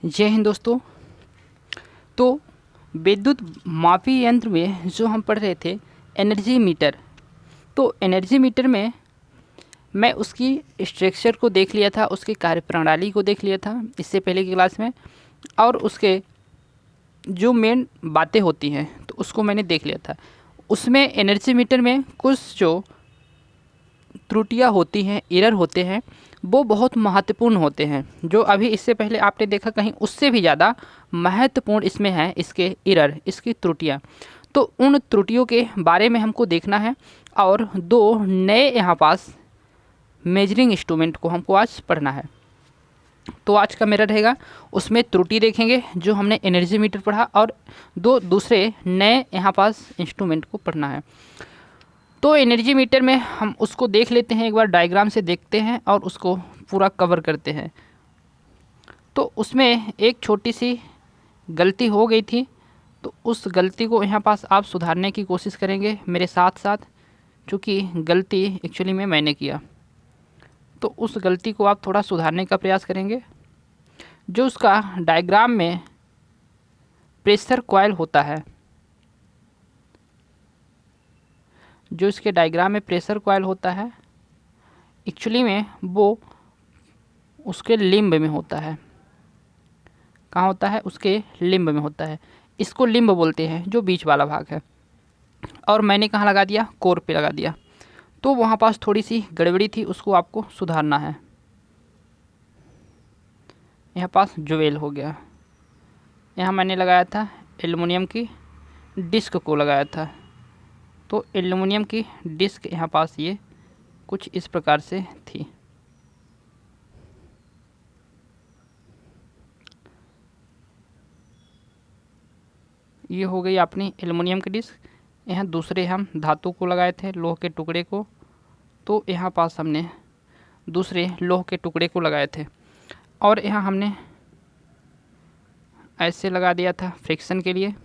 जय हिंद दोस्तों। तो विद्युत मापी यंत्र में जो हम पढ़ रहे थे एनर्जी मीटर, तो एनर्जी मीटर में मैं उसकी स्ट्रक्चर को देख लिया था, उसकी कार्यप्रणाली को देख लिया था इससे पहले की क्लास में, और उसके जो मेन बातें होती हैं तो उसको मैंने देख लिया था। उसमें एनर्जी मीटर में कुछ जो त्रुटियां होती हैं, एरर होते हैं, वो बहुत महत्वपूर्ण होते हैं। जो अभी इससे पहले आपने देखा कहीं उससे भी ज़्यादा महत्वपूर्ण इसमें है इसके एरर, इसकी त्रुटियां। तो उन त्रुटियों के बारे में हमको देखना है और दो नए यहाँ पास मेजरिंग इंस्ट्रूमेंट को हमको आज पढ़ना है। तो आज का मेरा रहेगा उसमें त्रुटि देखेंगे जो हमने एनर्जी मीटर पढ़ा, और दो दूसरे नए यहाँ पास इंस्ट्रूमेंट को पढ़ना है। तो एनर्जी मीटर में हम उसको देख लेते हैं, एक बार डायग्राम से देखते हैं और उसको पूरा कवर करते हैं। तो उसमें एक छोटी सी गलती हो गई थी, तो उस गलती को यहाँ पास आप सुधारने की कोशिश करेंगे मेरे साथ साथ, क्योंकि गलती एक्चुअली में मैंने किया। तो उस गलती को आप थोड़ा सुधारने का प्रयास करेंगे। जो उसका डायग्राम में प्रेशर कॉइल होता है, जो इसके डायग्राम में प्रेशर कॉइल होता है, एक्चुअली में वो उसके लिम्ब में होता है। कहाँ होता है? उसके लिम्ब में होता है। इसको लिम्ब बोलते हैं, जो बीच वाला भाग है। और मैंने कहाँ लगा दिया? कोर पे लगा दिया। तो वहाँ पास थोड़ी सी गड़बड़ी थी, उसको आपको सुधारना है। यहाँ पास ज्वेल हो गया। यहाँ मैंने लगाया था एल्युमिनियम की डिस्क को लगाया था, तो एल्युमिनियम की डिस्क यहाँ पास ये कुछ इस प्रकार से थी। ये हो गई अपनी एल्युमिनियम की डिस्क। यहाँ दूसरे हम धातु को लगाए थे, लोह के टुकड़े को, तो यहाँ पास हमने दूसरे लोह के टुकड़े को लगाए थे। और यहाँ हमने ऐसे लगा दिया था फ्रिक्शन के लिए।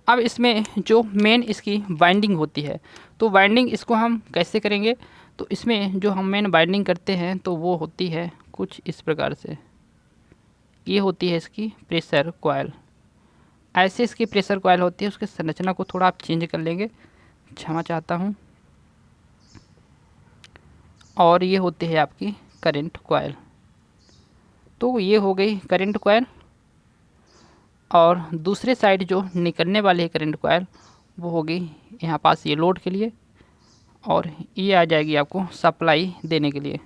अब इसमें जो मेन इसकी बाइंडिंग होती है, तो बाइंडिंग इसको हम कैसे करेंगे? तो इसमें जो हम मेन बाइंडिंग करते हैं तो वो होती है कुछ इस प्रकार से। ये होती है इसकी प्रेशर कॉइल। ऐसे इसकी प्रेशर कॉइल होती है। उसकी संरचना को थोड़ा आप चेंज कर लेंगे, क्षमा चाहता हूँ। और ये होती है आपकी करंट कॉइल। तो ये हो गई करंट कॉइल, और दूसरे साइड जो निकलने वाली है करंट कॉइल वो होगी यहाँ पास ये लोड के लिए, और ये आ जाएगी आपको सप्लाई देने के लिए।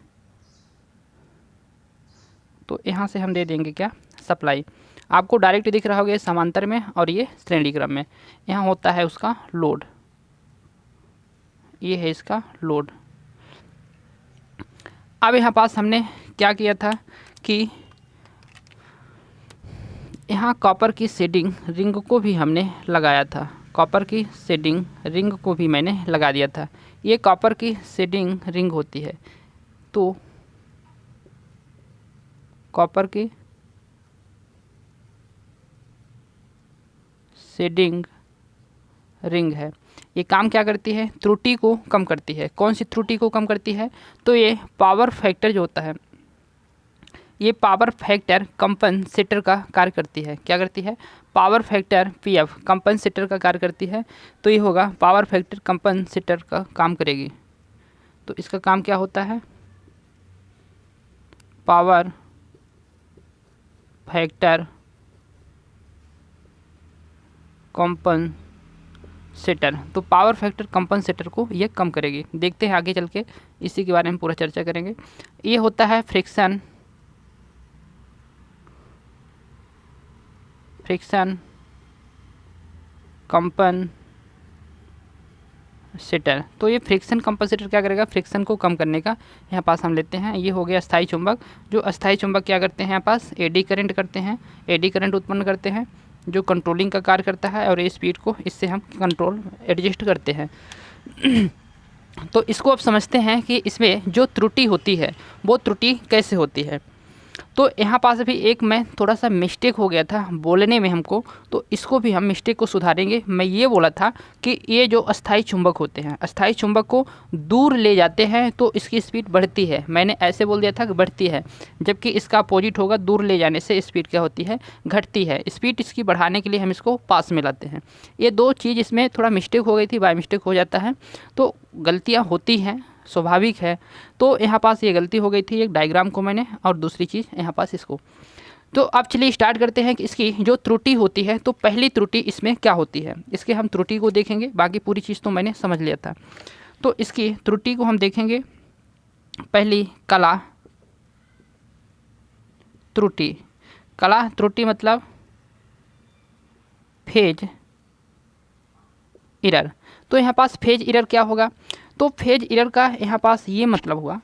तो यहाँ से हम दे देंगे क्या? सप्लाई। आपको डायरेक्ट दिख रहा होगा ये समांतर में और ये श्रेणी क्रम में। यहाँ होता है उसका लोड, ये है इसका लोड। अब यहाँ पास हमने क्या किया था कि यहाँ कॉपर की शेडिंग रिंग को भी हमने लगाया था। कॉपर की शेडिंग रिंग को भी मैंने लगा दिया था। ये कॉपर की शेडिंग रिंग होती है, तो कॉपर की शेडिंग रिंग है। ये काम क्या करती है? त्रुटि को कम करती है। कौन सी त्रुटि को कम करती है? तो ये पावर फैक्टर जो होता है, ये पावर फैक्टर कंपनसेटर का कार्य करती है। क्या करती है? पावर फैक्टर पीएफ कंपनसेटर का कार्य करती है। तो ये होगा पावर फैक्टर कंपनसेटर का काम करेगी। तो इसका काम क्या होता है? Power factor compensator. तो पावर फैक्टर कंपनसेटर को ये कम करेगी। देखते हैं आगे चल के, इसी के बारे में पूरा चर्चा करेंगे। ये होता है फ्रिक्शन कंपनसेटर। तो ये फ्रिक्शन कंपनसेटर क्या करेगा? फ्रिक्शन को कम करने का यहाँ पास हम लेते हैं। ये हो गया अस्थायी चुंबक। जो अस्थायी चुंबक क्या करते हैं? यहाँ पास एडी करंट करते हैं, एडी करंट उत्पन्न करते हैं, जो कंट्रोलिंग का कार्य करता है, और ये स्पीड को इससे हम कंट्रोल एडजस्ट करते हैं। तो इसको अब समझते हैं कि इसमें जो त्रुटि होती है वो त्रुटि कैसे होती है। तो यहाँ पास अभी एक मैं थोड़ा सा मिस्टेक हो गया था बोलने में हमको, तो इसको भी हम मिस्टेक को सुधारेंगे। मैं ये बोला था कि ये जो अस्थाई चुंबक होते हैं, अस्थाई चुंबक को दूर ले जाते हैं तो इसकी स्पीड बढ़ती है। मैंने ऐसे बोल दिया था कि बढ़ती है, जबकि इसका अपोजिट होगा, दूर ले जाने से स्पीड क्या होती है, घटती है। स्पीड इसकी बढ़ाने के लिए हम इसको पास में लाते हैं। ये दो चीज़ इसमें थोड़ा मिस्टेक हो गई थी, बाय मिस्टेक हो जाता है, तो गलतियाँ होती हैं, स्वाभाविक है। तो यहाँ पास ये गलती हो गई थी एक डायग्राम को मैंने, और दूसरी चीज़ यहाँ पास इसको। तो अब चलिए स्टार्ट करते हैं कि इसकी जो त्रुटि होती है, तो पहली त्रुटि इसमें क्या होती है, इसके हम त्रुटि को देखेंगे। बाकी पूरी चीज़ तो मैंने समझ लिया था। तो इसकी त्रुटि को हम देखेंगे। पहली कला त्रुटि। कला त्रुटि मतलब फेज इरर। तो यहाँ पास फेज इरर क्या होगा, तो फेज इरर का यहाँ पास ये मतलब हुआ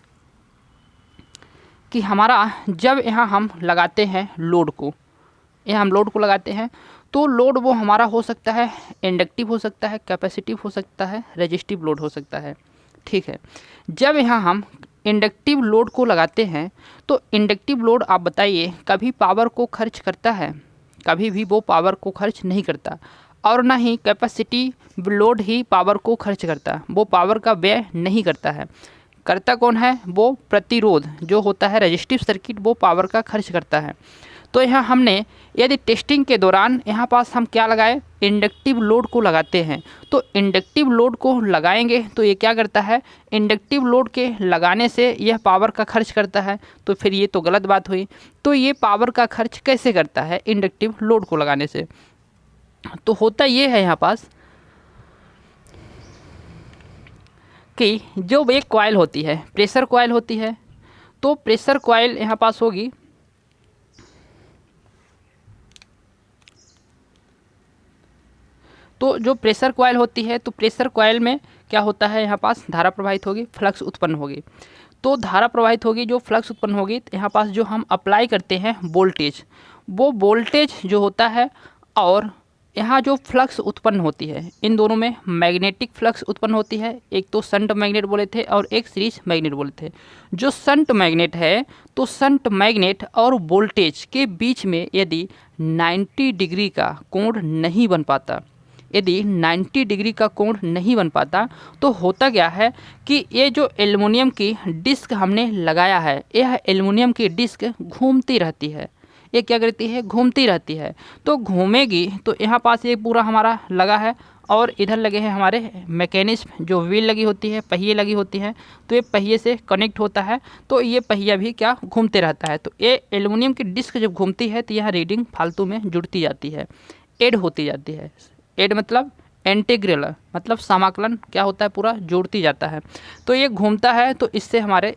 कि हमारा जब यहाँ हम लगाते हैं लोड को, यहाँ हम लोड को लगाते हैं, तो लोड वो हमारा हो सकता है इंडक्टिव हो सकता है, कैपेसिटिव हो सकता है, रेजिस्टिव लोड हो सकता है। ठीक है, जब यहाँ हम इंडक्टिव लोड को लगाते हैं तो इंडक्टिव लोड आप बताइए कभी पावर को खर्च करता है, कभी भी वो पावर को खर्च नहीं करता। और ना ही कैपेसिटिव लोड ही पावर को खर्च करता, वो पावर का व्यय नहीं करता है। करता कौन है, वो प्रतिरोध जो होता है रेजिस्टिव सर्किट, वो पावर का खर्च करता है। तो यहाँ हमने यदि टेस्टिंग के दौरान यहाँ पास हम क्या लगाए, इंडक्टिव लोड को लगाते हैं, तो इंडक्टिव लोड को लगाएंगे तो ये क्या करता है, इंडक्टिव लोड के लगाने से यह पावर का खर्च करता है। तो फिर ये तो गलत बात हुई। तो ये पावर का खर्च कैसे करता है, इंडक्टिव लोड को लगाने से। तो होता ये है यहाँ पास कि जो एक कॉइल होती है, प्रेशर कॉइल होती है, तो प्रेशर कॉइल यहाँ पास होगी, तो जो प्रेशर कॉइल होती है, तो प्रेशर कॉइल में क्या होता है, यहाँ पास धारा प्रवाहित होगी, फ्लक्स उत्पन्न होगी। तो धारा प्रवाहित होगी, जो फ्लक्स उत्पन्न होगी, तो यहाँ पास जो हम अप्लाई करते हैं वोल्टेज, वो वोल्टेज जो होता है, और यहाँ जो फ्लक्स उत्पन्न होती है, इन दोनों में मैग्नेटिक फ्लक्स उत्पन्न होती है। एक तो शंट मैग्नेट बोले थे और एक सीरीज मैग्नेट बोले थे। जो शंट मैग्नेट है, तो शंट मैग्नेट और वोल्टेज के बीच में यदि 90 डिग्री का कोण नहीं बन पाता, यदि 90 डिग्री का कोण नहीं बन पाता, तो होता क्या है कि ये जो एल्युमिनियम की डिस्क हमने लगाया है, यह एल्युमिनियम की डिस्क घूमती रहती है। ये क्या करती है, घूमती रहती है। तो घूमेगी, तो यहाँ पास ये पूरा हमारा लगा है, और इधर लगे हैं हमारे मैकेनिज्म, जो व्हील लगी होती है, पहिए लगी होती हैं, तो ये पहिए से कनेक्ट होता है। तो ये पहिया भी क्या, घूमते रहता है। तो ये एल्युमिनियम की डिस्क जब घूमती है, तो यहाँ रीडिंग फालतू में जुड़ती जाती है, ऐड होती जाती है। ऐड मतलब इंटीग्रल, मतलब समाकलन क्या होता है, पूरा जोड़ती जाता है। तो ये घूमता है, तो इससे हमारे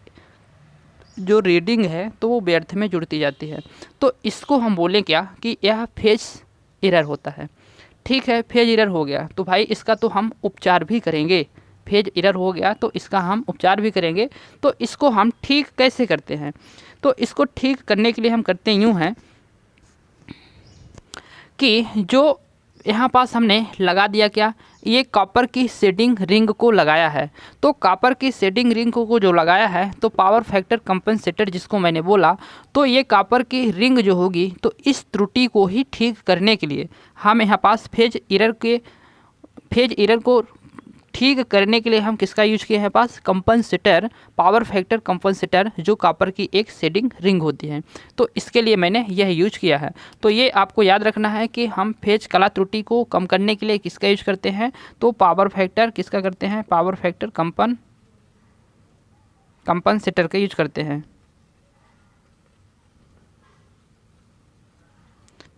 जो रीडिंग है तो वो व्यर्थ में जुड़ती जाती है। तो इसको हम बोलें क्या कि यह फेज एरर होता है। ठीक है, फेज एरर हो गया, तो भाई इसका तो हम उपचार भी करेंगे। फेज एरर हो गया तो इसका हम उपचार भी करेंगे। तो इसको हम ठीक कैसे करते हैं, तो इसको ठीक करने के लिए हम करते यूँ हैं कि जो यहाँ पास हमने लगा दिया क्या, ये कॉपर की शेडिंग रिंग को लगाया है। तो कॉपर की शेडिंग रिंग को जो लगाया है, तो पावर फैक्टर कंपनसेटर जिसको मैंने बोला, तो ये कॉपर की रिंग जो होगी, तो इस त्रुटि को ही ठीक करने के लिए हम यहाँ पास फेज एरर को ठीक करने के लिए हम किसका यूज किए हैं, पास कंपनसेटर, पावर फैक्टर कंपनसेटर, जो कॉपर की एक शेडिंग रिंग होती है। तो इसके लिए मैंने यह यूज किया है। तो ये आपको याद रखना है कि हम फेज कला त्रुटि को कम करने के लिए किसका यूज करते हैं, तो पावर फैक्टर किसका करते हैं, पावर फैक्टर कंपनसेटर का यूज करते हैं।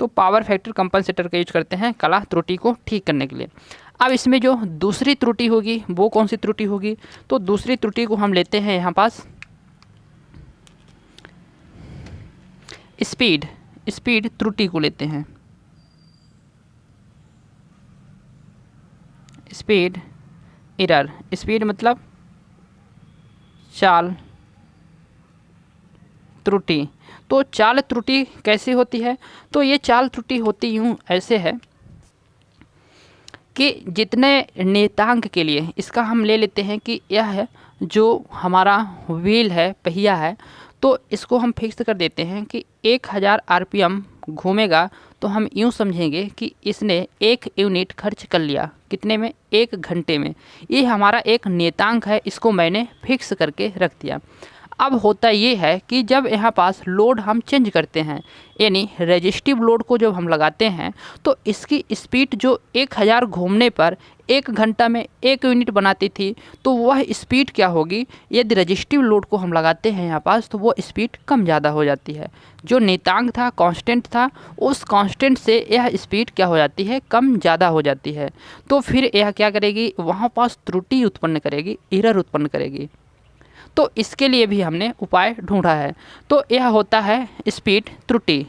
तो पावर फैक्टर कंपनसेटर का यूज करते हैं कला त्रुटि को ठीक करने के लिए। अब इसमें जो दूसरी त्रुटि होगी, वो कौन सी त्रुटि होगी, तो दूसरी त्रुटि को हम लेते हैं यहाँ पास स्पीड त्रुटि को लेते हैं। स्पीड एरर, स्पीड मतलब चाल त्रुटि। तो चाल त्रुटि कैसे होती है, तो ये चाल त्रुटि होती यूँ ऐसे है कि जितने नियतांक के लिए, इसका हम ले लेते हैं कि यह है जो हमारा व्हील है, पहिया है, तो इसको हम फिक्स कर देते हैं कि 1000 आरपीएम घूमेगा, तो हम यूँ समझेंगे कि इसने 1 यूनिट खर्च कर लिया, कितने में, 1 घंटे में। ये हमारा एक नियतांक है, इसको मैंने फिक्स करके रख दिया। अब होता ये है कि जब यहाँ पास लोड हम चेंज करते हैं, यानी रेजिस्टिव लोड को जब हम लगाते हैं, तो इसकी स्पीड जो 1000 घूमने पर 1 घंटा में 1 यूनिट बनाती थी, तो वह स्पीड क्या होगी, यदि रेजिस्टिव लोड को हम लगाते हैं यहाँ पास, तो वो स्पीड कम ज़्यादा हो जाती है। जो नियतांक था, कांस्टेंट था, उस कांस्टेंट से यह स्पीड क्या हो जाती है, कम ज़्यादा हो जाती है। तो फिर यह क्या करेगी, वहाँ पास त्रुटि उत्पन्न करेगी, एरर उत्पन्न करेगी। तो इसके लिए भी हमने उपाय ढूंढा है। तो यह होता है स्पीड त्रुटि,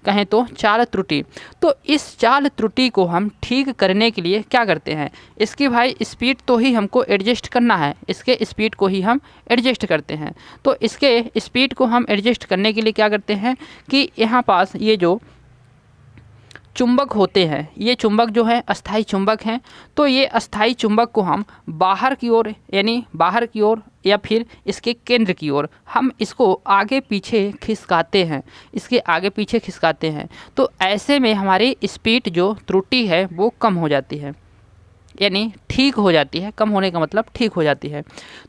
कहें तो चाल त्रुटि। तो इस चाल त्रुटि को हम ठीक करने के लिए क्या करते हैं, इसकी भाई स्पीड तो ही हमको एडजस्ट करना है, इसके स्पीड को ही हम एडजस्ट करते हैं। तो इसके स्पीड को हम एडजस्ट करने के लिए क्या करते हैं कि यहाँ पास ये जो चुंबक होते हैं, ये चुंबक जो है अस्थाई चुंबक हैं, तो ये अस्थाई चुंबक को हम बाहर की ओर, यानी बाहर की ओर या फिर इसके केंद्र की ओर हम इसको आगे पीछे खिसकाते हैं, इसके आगे पीछे खिसकाते हैं। तो ऐसे में हमारी स्पीड जो त्रुटि है वो कम हो जाती है, यानी ठीक हो जाती है। कम होने का मतलब ठीक हो जाती है।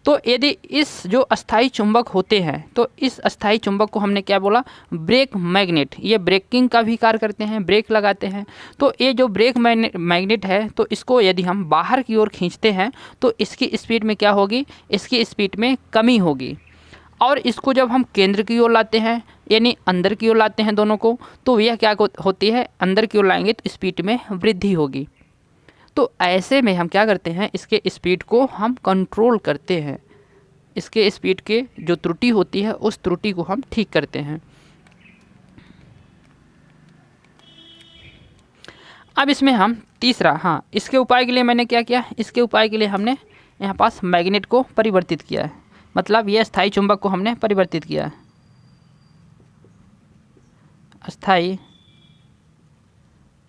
तो यदि इस जो अस्थाई चुंबक होते हैं, तो इस अस्थाई चुंबक को हमने क्या बोला, ब्रेक मैग्नेट। ये ब्रेकिंग का भी कार्य करते हैं, ब्रेक लगाते हैं। तो ये जो ब्रेक मैग्नेट है, तो इसको यदि हम बाहर की ओर खींचते हैं, तो इसकी स्पीड में क्या होगी, इसकी स्पीड में कमी होगी। और इसको जब हम केंद्र की ओर लाते हैं, यानी अंदर की ओर लाते हैं दोनों को, तो यह क्या होती है, अंदर की ओर लाएंगे तो स्पीड में वृद्धि होगी। तो ऐसे में हम क्या करते हैं, इसके स्पीड को हम कंट्रोल करते हैं, इसके स्पीड के जो त्रुटि होती है उस त्रुटि को हम ठीक करते हैं। अब इसमें हम तीसरा, हाँ, इसके उपाय के लिए मैंने क्या किया, इसके उपाय के लिए हमने यहाँ पास मैग्नेट को परिवर्तित किया है, मतलब ये अस्थाई चुंबक को हमने परिवर्तित किया है, अस्थाई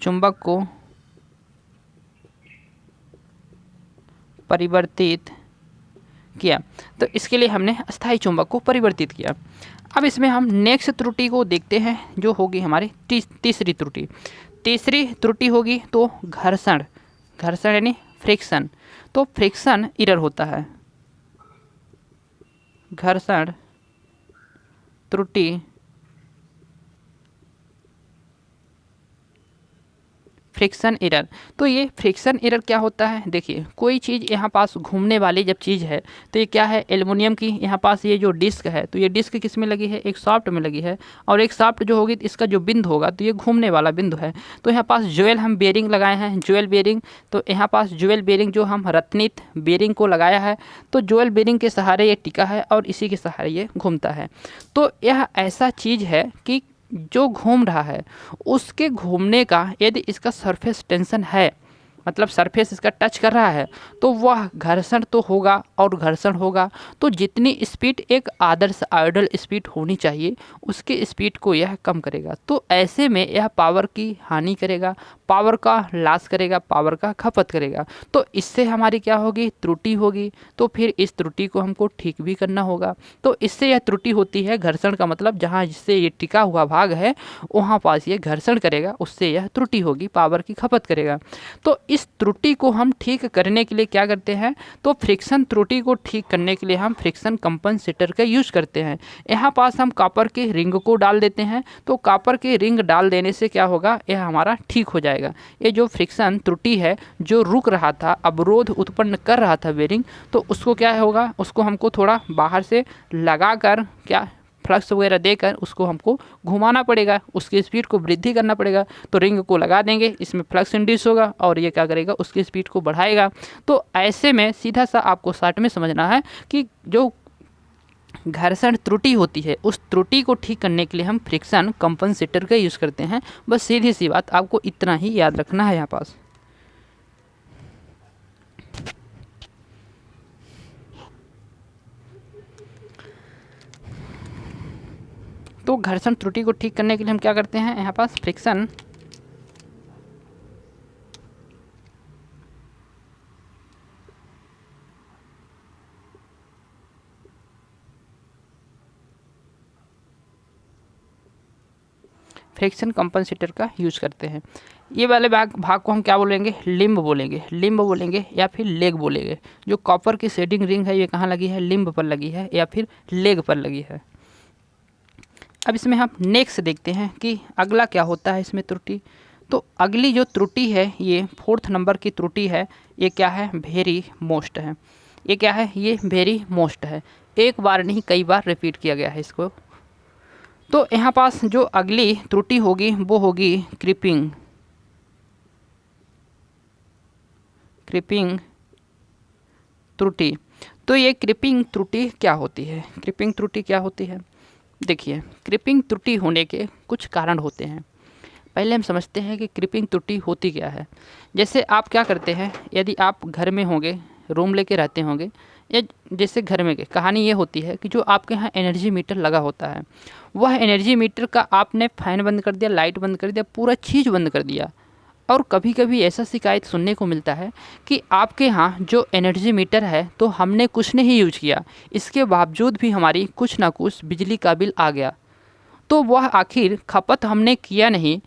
चुंबक को परिवर्तित किया। तो इसके लिए हमने अस्थाई चुंबक को परिवर्तित किया। अब इसमें हम नेक्स्ट त्रुटि को देखते हैं, जो होगी हमारी तीसरी त्रुटि। तीसरी त्रुटि होगी तो घर्षण, घर्षण यानी फ्रिक्शन। तो फ्रिक्शन एरर होता है, घर्षण त्रुटि फ्रिक्शन एरर। तो ये फ्रिक्शन एरर क्या होता है, देखिए कोई चीज़ यहाँ पास घूमने वाली जब चीज़ है, तो ये क्या है, एल्युमिनियम की यहाँ पास ये जो डिस्क है, तो ये डिस्क किस में लगी है, एक शाफ्ट में लगी है। और एक शाफ्ट जो होगी इसका जो बिंदु होगा, तो ये घूमने वाला बिंदु है। तो यहाँ पास ज्वेल हम बेरिंग लगाए हैं, ज्वेल बेरिंग। तो यहाँ पास ज्वेल बेरिंग जो हम रत्नित बेरिंग को लगाया है, तो ज्वेल बेरिंग के सहारे ये टिका है और इसी के सहारे ये घूमता है। तो यह ऐसा चीज़ है कि जो घूम रहा है उसके घूमने का यदि इसका सरफेस टेंशन है, मतलब सरफेस इसका टच कर रहा है, तो वह घर्षण तो होगा, और घर्षण होगा तो जितनी स्पीड एक आदर्श आइडल स्पीड होनी चाहिए उसके स्पीड को यह कम करेगा। तो ऐसे में यह पावर की हानि करेगा, पावर का लॉस करेगा, पावर का खपत करेगा। तो इससे हमारी क्या होगी, त्रुटि होगी। तो फिर इस त्रुटि को हमको ठीक भी करना होगा। तो इससे यह त्रुटि होती है, घर्षण का मतलब जहाँ जिससे ये टिका हुआ भाग है वहाँ पास ये घर्षण करेगा, उससे यह त्रुटि होगी, पावर की खपत करेगा। तो इस त्रुटि को हम ठीक करने के लिए क्या करते हैं, तो फ्रिक्शन त्रुटि को ठीक करने के लिए हम फ्रिक्शन कंपनसेटर का यूज करते हैं। यहाँ पास हम कॉपर के रिंग को डाल देते हैं। तो कॉपर के रिंग डाल देने से क्या होगा, यह हमारा ठीक हो जाएगा। ये जो फ्रिक्शन त्रुटि है, जो रुक रहा था, अवरोध उत्पन्न कर रहा था बेरिंग, तो उसको क्या होगा, उसको हमको थोड़ा बाहर से लगा कर क्या फ्लक्स वगैरह देकर उसको हमको घुमाना पड़ेगा, उसकी स्पीड को वृद्धि करना पड़ेगा। तो रिंग को लगा देंगे, इसमें फ्लक्स इंड्यूस होगा और ये क्या करेगा, उसकी स्पीड को बढ़ाएगा। तो ऐसे में सीधा सा आपको शॉर्ट में समझना है कि जो घर्षण त्रुटि होती है उस त्रुटि को ठीक करने के लिए हम फ्रिक्शन कंपनसेटर का यूज़ करते हैं। बस सीधी सी बात, आपको इतना ही याद रखना है यहाँ पास। तो घर्षण त्रुटि को ठीक करने के लिए हम क्या करते हैं, यहाँ पास फ्रिक्शन फ्रिक्शन कंपनसेटर का यूज करते हैं। ये वाले भाग को हम क्या बोलेंगे, लिम्ब बोलेंगे या फिर लेग बोलेंगे। जो कॉपर की शेडिंग रिंग है ये कहाँ लगी है, लिम्ब पर लगी है या फिर लेग पर लगी है। अब इसमें हम नेक्स्ट देखते हैं कि अगला क्या होता है इसमें त्रुटि। तो अगली जो त्रुटि है ये 4th नंबर की त्रुटि है। ये क्या है, वेरी मोस्ट है। ये क्या है, ये वेरी मोस्ट है। एक बार नहीं कई बार रिपीट किया गया है इसको। तो यहाँ पास जो अगली त्रुटि होगी वो होगी क्रीपिंग त्रुटि। तो ये क्रीपिंग त्रुटि क्या होती है, क्रीपिंग त्रुटि क्या होती है? देखिए, क्रीपिंग त्रुटि होने के कुछ कारण होते हैं। पहले हम समझते हैं कि क्रीपिंग त्रुटि होती क्या है। जैसे आप क्या करते हैं, यदि आप घर में होंगे, रूम लेके रहते होंगे, या जैसे घर में कहानी ये होती है कि जो आपके यहाँ एनर्जी मीटर लगा होता है, वह एनर्जी मीटर का आपने फ़ैन बंद कर दिया, लाइट बंद कर दिया, पूरा चीज़ बंद कर दिया। और कभी कभी ऐसा शिकायत सुनने को मिलता है कि आपके यहाँ जो एनर्जी मीटर है तो हमने कुछ नहीं यूज किया, इसके बावजूद भी हमारी कुछ ना कुछ बिजली का बिल आ गया। तो वह आखिर खपत हमने किया नहीं,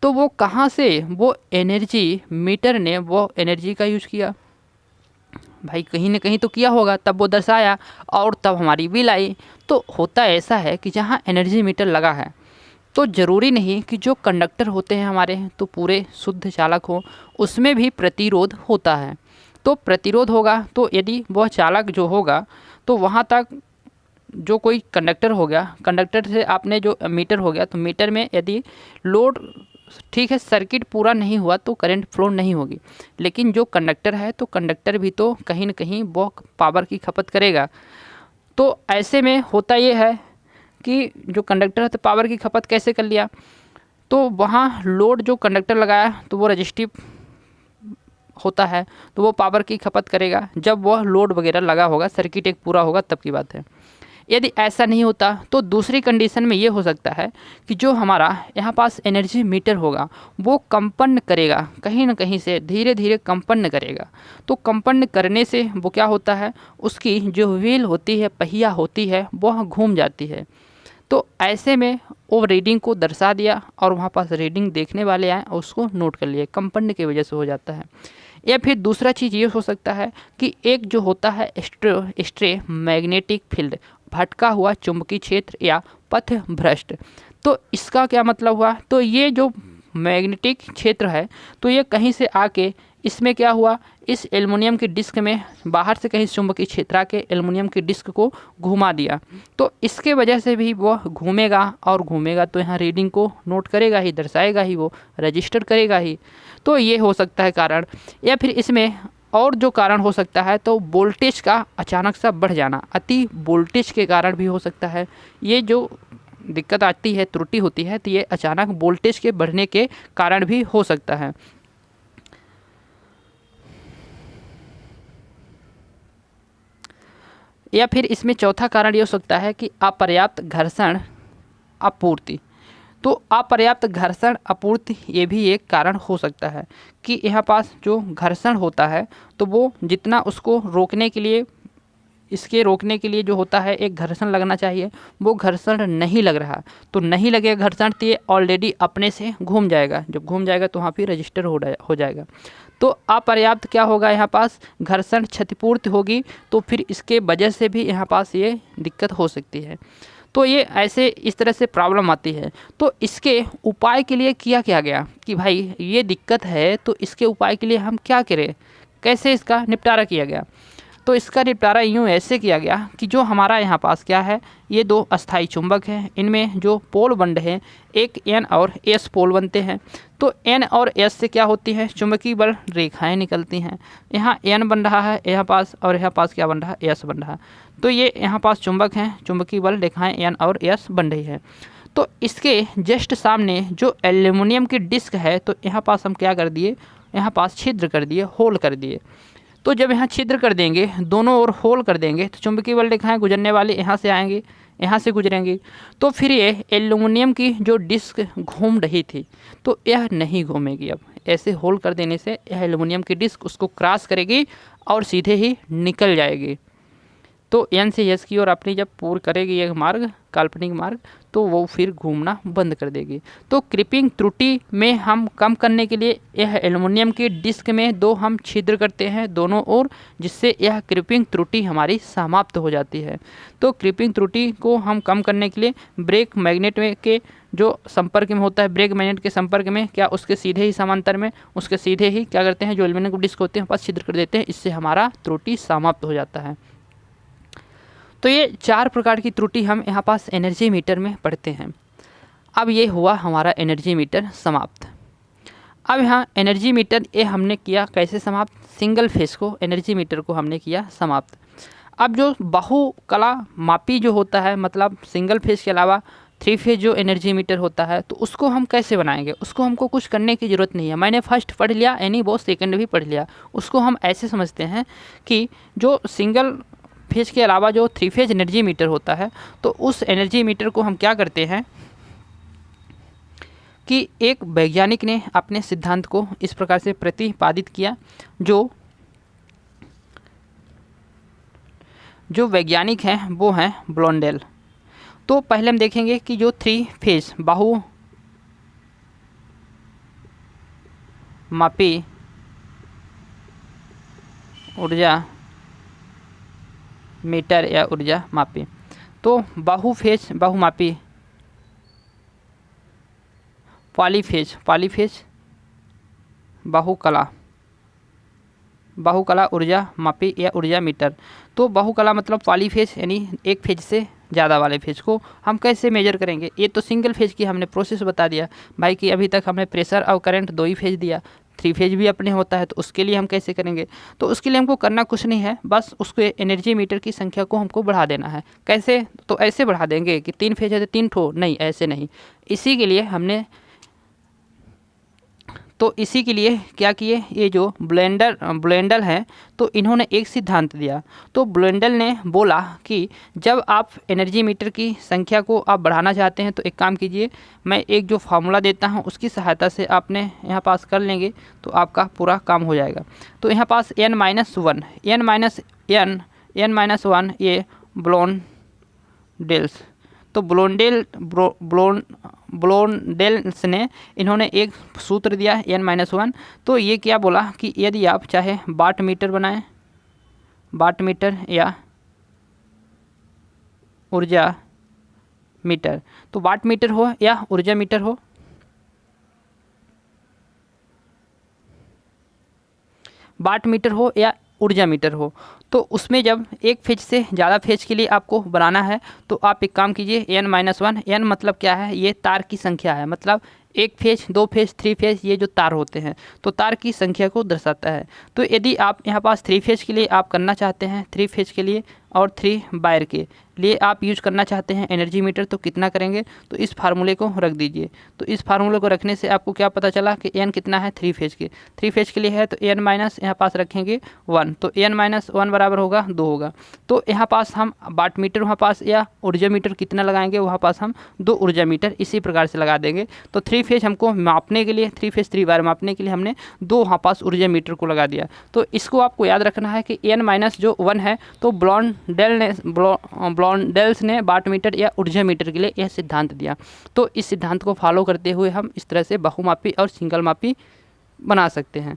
तो वो कहाँ से वो एनर्जी मीटर ने वो एनर्जी का यूज किया? भाई कहीं ना कहीं तो किया होगा, तब वो दर्शाया और तब हमारी बिल आई। तो होता ऐसा है कि जहाँ एनर्जी मीटर लगा है तो ज़रूरी नहीं कि जो कंडक्टर होते हैं हमारे तो पूरे शुद्ध चालक हो, उसमें भी प्रतिरोध होता है। तो प्रतिरोध होगा तो यदि वह चालक जो होगा तो वहाँ तक जो कोई कंडक्टर हो गया, कंडक्टर से आपने जो मीटर हो गया, तो मीटर में यदि लोड ठीक है, सर्किट पूरा नहीं हुआ तो करंट फ्लो नहीं होगी। लेकिन जो कंडक्टर है तो कंडक्टर भी तो कहीं ना कहीं वो पावर की खपत करेगा। तो ऐसे में होता ये है कि जो कंडक्टर है तो पावर की खपत कैसे कर लिया, तो वहाँ लोड जो कंडक्टर लगाया तो वो रजिस्टिव होता है, तो वो पावर की खपत करेगा जब वह लोड वगैरह लगा होगा, सर्किट एक पूरा होगा तब की बात है। यदि ऐसा नहीं होता तो दूसरी कंडीशन में ये हो सकता है कि जो हमारा यहाँ पास एनर्जी मीटर होगा वो कंपन करेगा, कहीं ना कहीं से धीरे धीरे कंपन करेगा। तो कंपन करने से वो क्या होता है, उसकी जो व्हील होती है, पहिया होती है, वह घूम जाती है। तो ऐसे में वो रीडिंग को दर्शा दिया और वहाँ पास रीडिंग देखने वाले आए और उसको नोट कर लिए, कंपन की वजह से हो जाता है। या फिर दूसरा चीज़ ये हो सकता है कि एक जो होता है स्ट्रे मैग्नेटिक फील्ड, भटका हुआ चुंबकीय क्षेत्र या पथ भ्रष्ट। तो इसका क्या मतलब हुआ, तो ये जो मैग्नेटिक क्षेत्र है तो ये कहीं से आके इसमें क्या हुआ, इस एल्युमिनियम की डिस्क में बाहर से कहीं चुंबकीय क्षेत्र आके एल्युमिनियम की डिस्क को घुमा दिया। तो इसके वजह से भी वो घूमेगा और घूमेगा तो यहाँ रीडिंग को नोट करेगा ही, दर्शाएगा ही, वो रजिस्टर करेगा ही। तो ये हो सकता है कारण। या फिर इसमें और जो कारण हो सकता है तो वोल्टेज का अचानक सा बढ़ जाना, अति वोल्टेज के कारण भी हो सकता है। ये जो दिक्कत आती है, त्रुटि होती है, तो ये अचानक वोल्टेज के बढ़ने के कारण भी हो सकता है। या फिर इसमें चौथा कारण ये हो सकता है कि अपर्याप्त घर्षण आपूर्ति। तो अपर्याप्त घर्षण आपूर्ति ये भी एक कारण हो सकता है कि यहाँ पास जो घर्षण होता है तो वो जितना उसको रोकने के लिए, इसके रोकने के लिए जो होता है एक घर्षण लगना चाहिए, वो घर्षण नहीं लग रहा। तो नहीं लगेगा घर्षण तो ये ऑलरेडी अपने से घूम जाएगा, जब घूम जाएगा तो वहाँ फिर रजिस्टर हो जाएगा। तो अपर्याप्त क्या होगा, यहाँ पास घर्षण क्षतिपूर्ति होगी, तो फिर इसके वजह से भी यहाँ पास ये दिक्कत हो सकती है। तो ये ऐसे इस तरह से प्रॉब्लम आती है। तो इसके उपाय के लिए किया क्या गया कि भाई ये दिक्कत है तो इसके उपाय के लिए हम क्या करें, कैसे इसका निपटारा किया गया। तो इसका निपटारा यूँ ऐसे किया गया कि जो हमारा यहाँ पास क्या है, ये दो अस्थाई चुंबक हैं, इनमें जो पोल बंड हैं, एक एन और एस पोल बनते हैं। तो एन और एस से क्या होती है, चुंबकीय बल रेखाएं निकलती हैं। यहाँ एन बन रहा है यहाँ पास, और यहाँ पास क्या बन रहा है, एस बन रहा है। तो ये यहाँ पास चुंबक हैं, चुंबकीय बल रेखाएं एन और एस बन रही है। तो इसके जस्ट सामने जो एल्युमिनियम की डिस्क है, तो यहाँ पास हम क्या कर दिए, यहाँ पास छिद्र कर दिए, होल कर दिए। तो जब यहाँ छिद्र कर देंगे, दोनों ओर होल कर देंगे, तो चुंबकीय बल रेखाएं गुजरने वाली यहाँ से आएंगी, यहाँ से गुजरेंगी। तो फिर ये एल्युमिनियम की जो डिस्क घूम रही थी तो यह नहीं घूमेगी। अब ऐसे होल कर देने से यह एल्युमिनियम की डिस्क उसको क्रॉस करेगी और सीधे ही निकल जाएगी। तो एन से एस की ओर अपनी जब पूर्ण करेगी एक मार्ग, काल्पनिक मार्ग, तो वो फिर घूमना बंद कर देगी। तो क्रीपिंग त्रुटि में हम कम करने के लिए यह एल्युमिनियम की डिस्क में दो हम छिद्र करते हैं दोनों ओर, जिससे यह क्रीपिंग त्रुटि हमारी समाप्त हो जाती है। तो क्रीपिंग त्रुटि को हम कम करने के लिए ब्रेक मैग्नेट में के जो संपर्क में होता है, ब्रेक मैग्नेट के संपर्क में क्या उसके सीधे ही समांतर में उसके सीधे ही क्या करते हैं, जो एल्युमिनियम की डिस्क होते हैं पास छिद्र कर देते हैं, इससे हमारा त्रुटि समाप्त हो जाता है। तो ये 4 प्रकार की त्रुटि हम यहाँ पास एनर्जी मीटर में पढ़ते हैं। अब ये हुआ हमारा एनर्जी मीटर समाप्त। अब यहाँ एनर्जी मीटर ये हमने किया कैसे समाप्त, सिंगल फेज को एनर्जी मीटर को हमने किया समाप्त। अब जो बहुकला मापी जो होता है, मतलब सिंगल फेज के अलावा 3 फेज जो एनर्जी मीटर होता है, तो उसको हम कैसे बनाएंगे, उसको हमको कुछ करने की ज़रूरत नहीं है। मैंने फर्स्ट पढ़ लिया, यानी वो सेकंड भी पढ़ लिया। उसको हम ऐसे समझते हैं कि जो सिंगल फेज के अलावा जो 3 फेज एनर्जी मीटर होता है, तो उस एनर्जी मीटर को हम क्या करते हैं कि एक वैज्ञानिक ने अपने सिद्धांत को इस प्रकार से प्रतिपादित किया। जो वैज्ञानिक हैं वो हैं ब्लोंडेल। तो पहले हम देखेंगे कि जो 3 फेज बहु मापी ऊर्जा मीटर या ऊर्जा मापी, तो बहुमापी पॉलीफेज बहुकला ऊर्जा मापी या ऊर्जा मीटर। तो बहुकला मतलब पॉलीफेज, यानी एक फेज से ज़्यादा वाले फेज को हम कैसे मेजर करेंगे। ये तो सिंगल फेज की हमने प्रोसेस बता दिया भाई कि अभी तक हमने प्रेशर और करंट 2 ही फेज दिया, 3 फेज भी अपने होता है, तो उसके लिए हम कैसे करेंगे। तो उसके लिए हमको करना कुछ नहीं है, बस उसको एनर्जी मीटर की संख्या को हमको बढ़ा देना है। कैसे, तो ऐसे बढ़ा देंगे कि 3 फेज है तो 3 ठो, नहीं ऐसे नहीं। इसी के लिए क्या किए, ये जो ब्लेंडल हैं, तो इन्होंने एक सिद्धांत दिया। तो ब्लेंडल ने बोला कि जब आप एनर्जी मीटर की संख्या को आप बढ़ाना चाहते हैं, तो एक काम कीजिए, मैं एक जो फार्मूला देता हूं उसकी सहायता से आपने यहाँ पास कर लेंगे तो आपका पूरा काम हो जाएगा। तो यहाँ पास n-1 ये ब्लोंडेल्स, तो ब्लोंडेल्स ने इन्होंने एक सूत्र दिया n-1। तो ये क्या बोला कि यदि आप चाहे वाट मीटर बनाएं, वाट मीटर या ऊर्जा मीटर, तो वाट मीटर हो या ऊर्जा मीटर हो, वाट मीटर हो या ऊर्जा मीटर हो, तो उसमें जब एक फेज से ज़्यादा फेज के लिए आपको बनाना है, तो आप एक काम कीजिए, n-1, n मतलब क्या है, ये तार की संख्या है, मतलब 1 फेज 2 फेज 3 फेज ये जो तार होते हैं, तो तार की संख्या को दर्शाता है। तो यदि आप यहाँ पास 3 फेज के लिए आप करना चाहते हैं, 3 फेज के लिए और 3 वायर के लिए आप यूज करना चाहते हैं एनर्जी मीटर, तो कितना करेंगे, तो इस फार्मूले को रख दीजिए। तो इस फार्मूले को रखने से आपको क्या पता चला कि n कितना है 3 फेज के, 3 फेज के लिए है, तो n माइनस यहाँ पास रखेंगे 1, तो n-1 बराबर होगा 2 होगा। तो यहाँ पास हम वाट मीटर वहाँ पास या ऊर्जा मीटर कितना लगाएंगे, वहाँ पास हम 2 ऊर्जा मीटर इसी प्रकार से लगा देंगे। तो 3 फेज हमको मापने के लिए, 3 फेज 3 वायर मापने के लिए हमने 2 वहाँ पास ऊर्जा मीटर को लगा दिया। तो इसको आपको याद रखना है कि n-1 है, तो ब्लोंडेल्स ने वाट मीटर या ऊर्जा मीटर के लिए यह सिद्धांत दिया। तो इस सिद्धांत को फॉलो करते हुए हम इस तरह से बहुमापी और सिंगल मापी बना सकते हैं।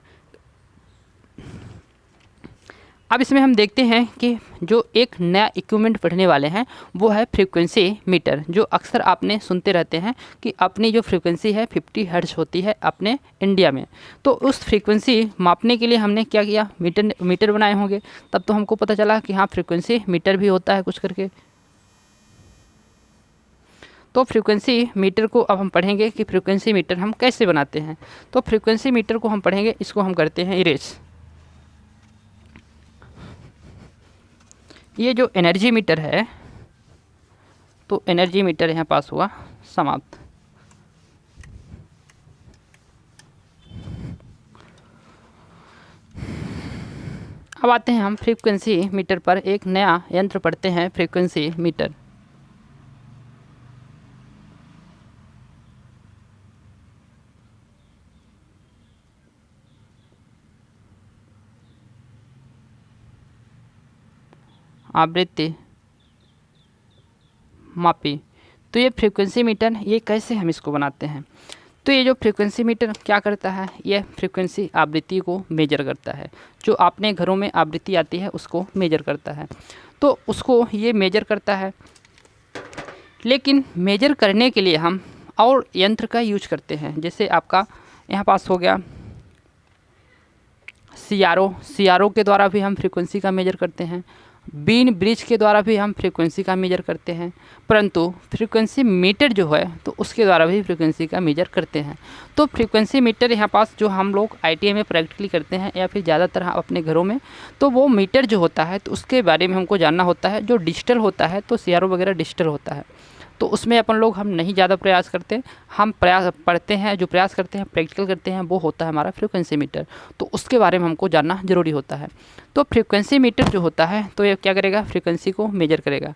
अब इसमें हम देखते हैं कि जो एक नया इक्विपमेंट पढ़ने वाले हैं वो है फ्रीक्वेंसी मीटर, जो अक्सर आपने सुनते रहते हैं कि अपनी जो फ्रीक्वेंसी है 50 हर्ट्ज होती है अपने इंडिया में। तो उस फ्रीक्वेंसी मापने के लिए हमने क्या किया, मीटर बनाए होंगे, तब तो हमको पता चला कि हाँ फ्रीक्वेंसी मीटर भी होता है कुछ करके। तो फ्रीक्वेंसी मीटर को अब हम पढ़ेंगे कि फ्रीक्वेंसी मीटर हम कैसे बनाते हैं। तो फ्रीक्वेंसी मीटर को हम पढ़ेंगे, इसको हम करते हैं इरेज। ये जो एनर्जी मीटर है, तो एनर्जी मीटर यहाँ पास हुआ समाप्त। अब आते हैं हम फ्रीक्वेंसी मीटर पर, एक नया यंत्र पढ़ते हैं फ्रीक्वेंसी मीटर। आवृत्ति मापी, तो ये फ्रीक्वेंसी मीटर, ये कैसे हम इसको बनाते हैं? तो ये जो फ्रीक्वेंसी मीटर क्या करता है, ये फ्रीक्वेंसी आवृत्ति को मेजर करता है। जो आपने घरों में आवृत्ति आती है उसको मेजर करता है, तो उसको ये मेजर करता है। लेकिन मेजर करने के लिए हम और यंत्र का यूज करते हैं। जैसे आपका यहाँ पास हो गया CRO के द्वारा भी हम फ्रीक्वेंसी का मेजर करते हैं। बीन ब्रिज के द्वारा भी हम फ्रीक्वेंसी का मेजर करते हैं, परंतु फ्रीक्वेंसी मीटर जो है तो उसके द्वारा भी फ्रीक्वेंसी का मेजर करते हैं। तो फ्रीक्वेंसी मीटर यहाँ पास जो हम लोग ITI में प्रैक्टिकली करते हैं या फिर ज़्यादातर अपने घरों में, तो वो मीटर जो होता है तो उसके बारे में हमको जानना होता है। जो डिजिटल होता है तो CRO वगैरह डिजिटल होता है, तो उसमें अपन लोग हम नहीं ज़्यादा प्रयास करते। हम प्रयास पढ़ते हैं, जो प्रयास करते हैं, प्रैक्टिकल करते हैं, वो होता है हमारा फ्रीक्वेंसी मीटर। तो उसके बारे में हमको जानना ज़रूरी होता है। तो फ्रीक्वेंसी मीटर जो होता है तो ये क्या करेगा, फ्रीक्वेंसी को मेजर करेगा।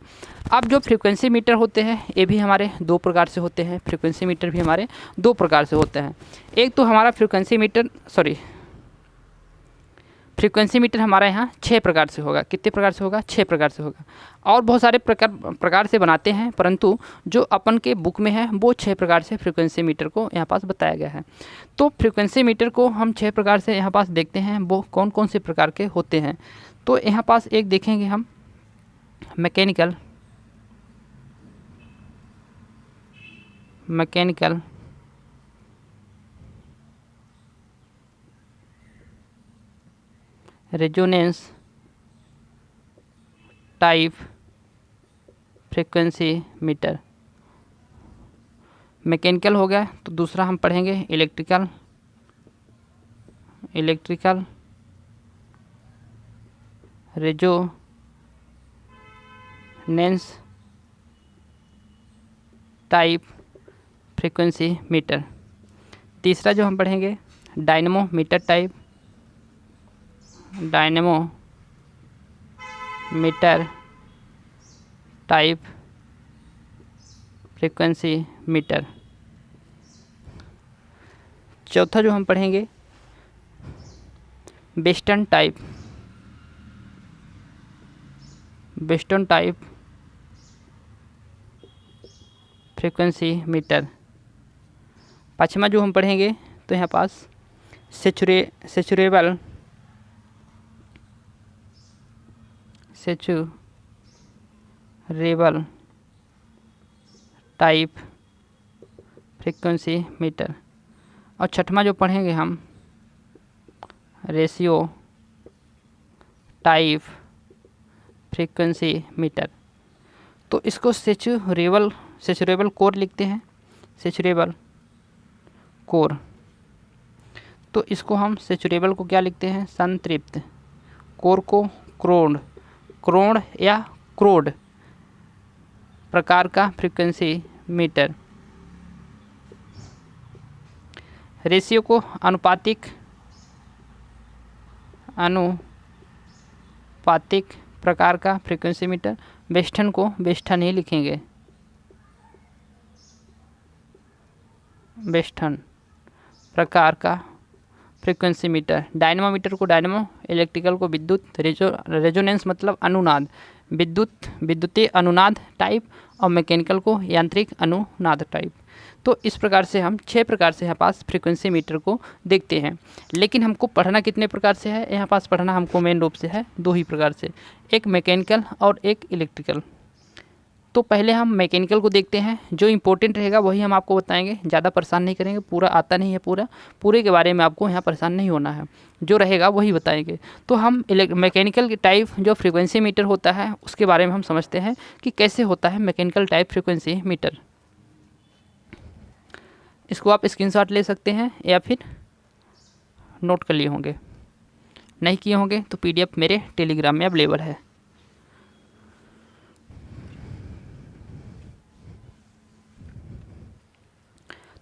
अब जो फ्रीक्वेंसी मीटर होते हैं ये भी हमारे दो प्रकार से होते हैं। फ्रीक्वेंसी मीटर भी हमारे दो प्रकार से होते हैं। एक तो हमारा फ्रीक्वेंसी मीटर हमारा यहाँ 6 प्रकार से होगा। कितने प्रकार से होगा? 6 प्रकार से होगा। और बहुत सारे प्रकार से बनाते हैं, परंतु जो अपन के बुक में है वो 6 प्रकार से फ्रीक्वेंसी मीटर को यहाँ पास बताया गया है। तो फ्रीक्वेंसी मीटर को हम 6 प्रकार से यहाँ पास देखते हैं, वो कौन कौन से प्रकार के होते हैं। तो यहाँ पास एक देखेंगे हम mechanical, resonance type frequency meter. Mechanical हो गया, तो दूसरा हम पढ़ेंगे electrical resonance type frequency meter. तीसरा जो हम पढ़ेंगे डायनेमोमीटर टाइप फ्रीक्वेंसी मीटर। चौथा जो हम पढ़ेंगे वेस्टर्न टाइप फ्रीक्वेंसी मीटर। पाँचवा जो हम पढ़ेंगे तो यहाँ पास सेचुरेबल टाइप फ्रीक्वेंसी मीटर। और छठवां जो पढ़ेंगे हम रेशियो टाइप फ्रीक्वेंसी मीटर। तो इसको सेचुरेबल कोर लिखते हैं, सेचुरेबल कोर। तो इसको हम सेचुरेबल को क्या लिखते हैं, संतृप्त। कोर को क्रोड या क्रोड प्रकार का फ्रीक्वेंसी मीटर। रेशियो को अनुपातिक प्रकार का फ्रीक्वेंसी मीटर। वेस्टर्न को वेस्टर्न ही लिखेंगे, वेस्टर्न प्रकार का फ्रीक्वेंसी मीटर। डायनेमोमीटर को डायनेमो, इलेक्ट्रिकल को विद्युत, रेजोनेंस मतलब अनुनाद, विद्युतीय अनुनाद टाइप, और मैकेनिकल को यांत्रिक अनुनाद टाइप। तो इस प्रकार से हम 6 प्रकार से यहाँ पास फ्रीक्वेंसी मीटर को देखते हैं। लेकिन हमको पढ़ना कितने प्रकार से है? यहाँ पास पढ़ना हमको मेन रूप से है 2 ही प्रकार से, एक मैकेनिकल और एक इलेक्ट्रिकल। तो पहले हम मैकेनिकल को देखते हैं। जो इम्पोर्टेंट रहेगा वही हम आपको बताएंगे, ज़्यादा परेशान नहीं करेंगे। पूरा आता नहीं है, पूरे के बारे में आपको यहाँ परेशान नहीं होना है, जो रहेगा वही बताएंगे। तो हम मैकेनिकल के टाइप जो फ्रीक्वेंसी मीटर होता है उसके बारे में हम समझते हैं कि कैसे होता है मैकेनिकल टाइप फ्रीक्वेंसी मीटर। इसको आप स्क्रीनशॉट ले सकते हैं या फिर नोट कर लिए होंगे, नहीं किए होंगे तो PDF मेरे टेलीग्राम में अवेलेबल है।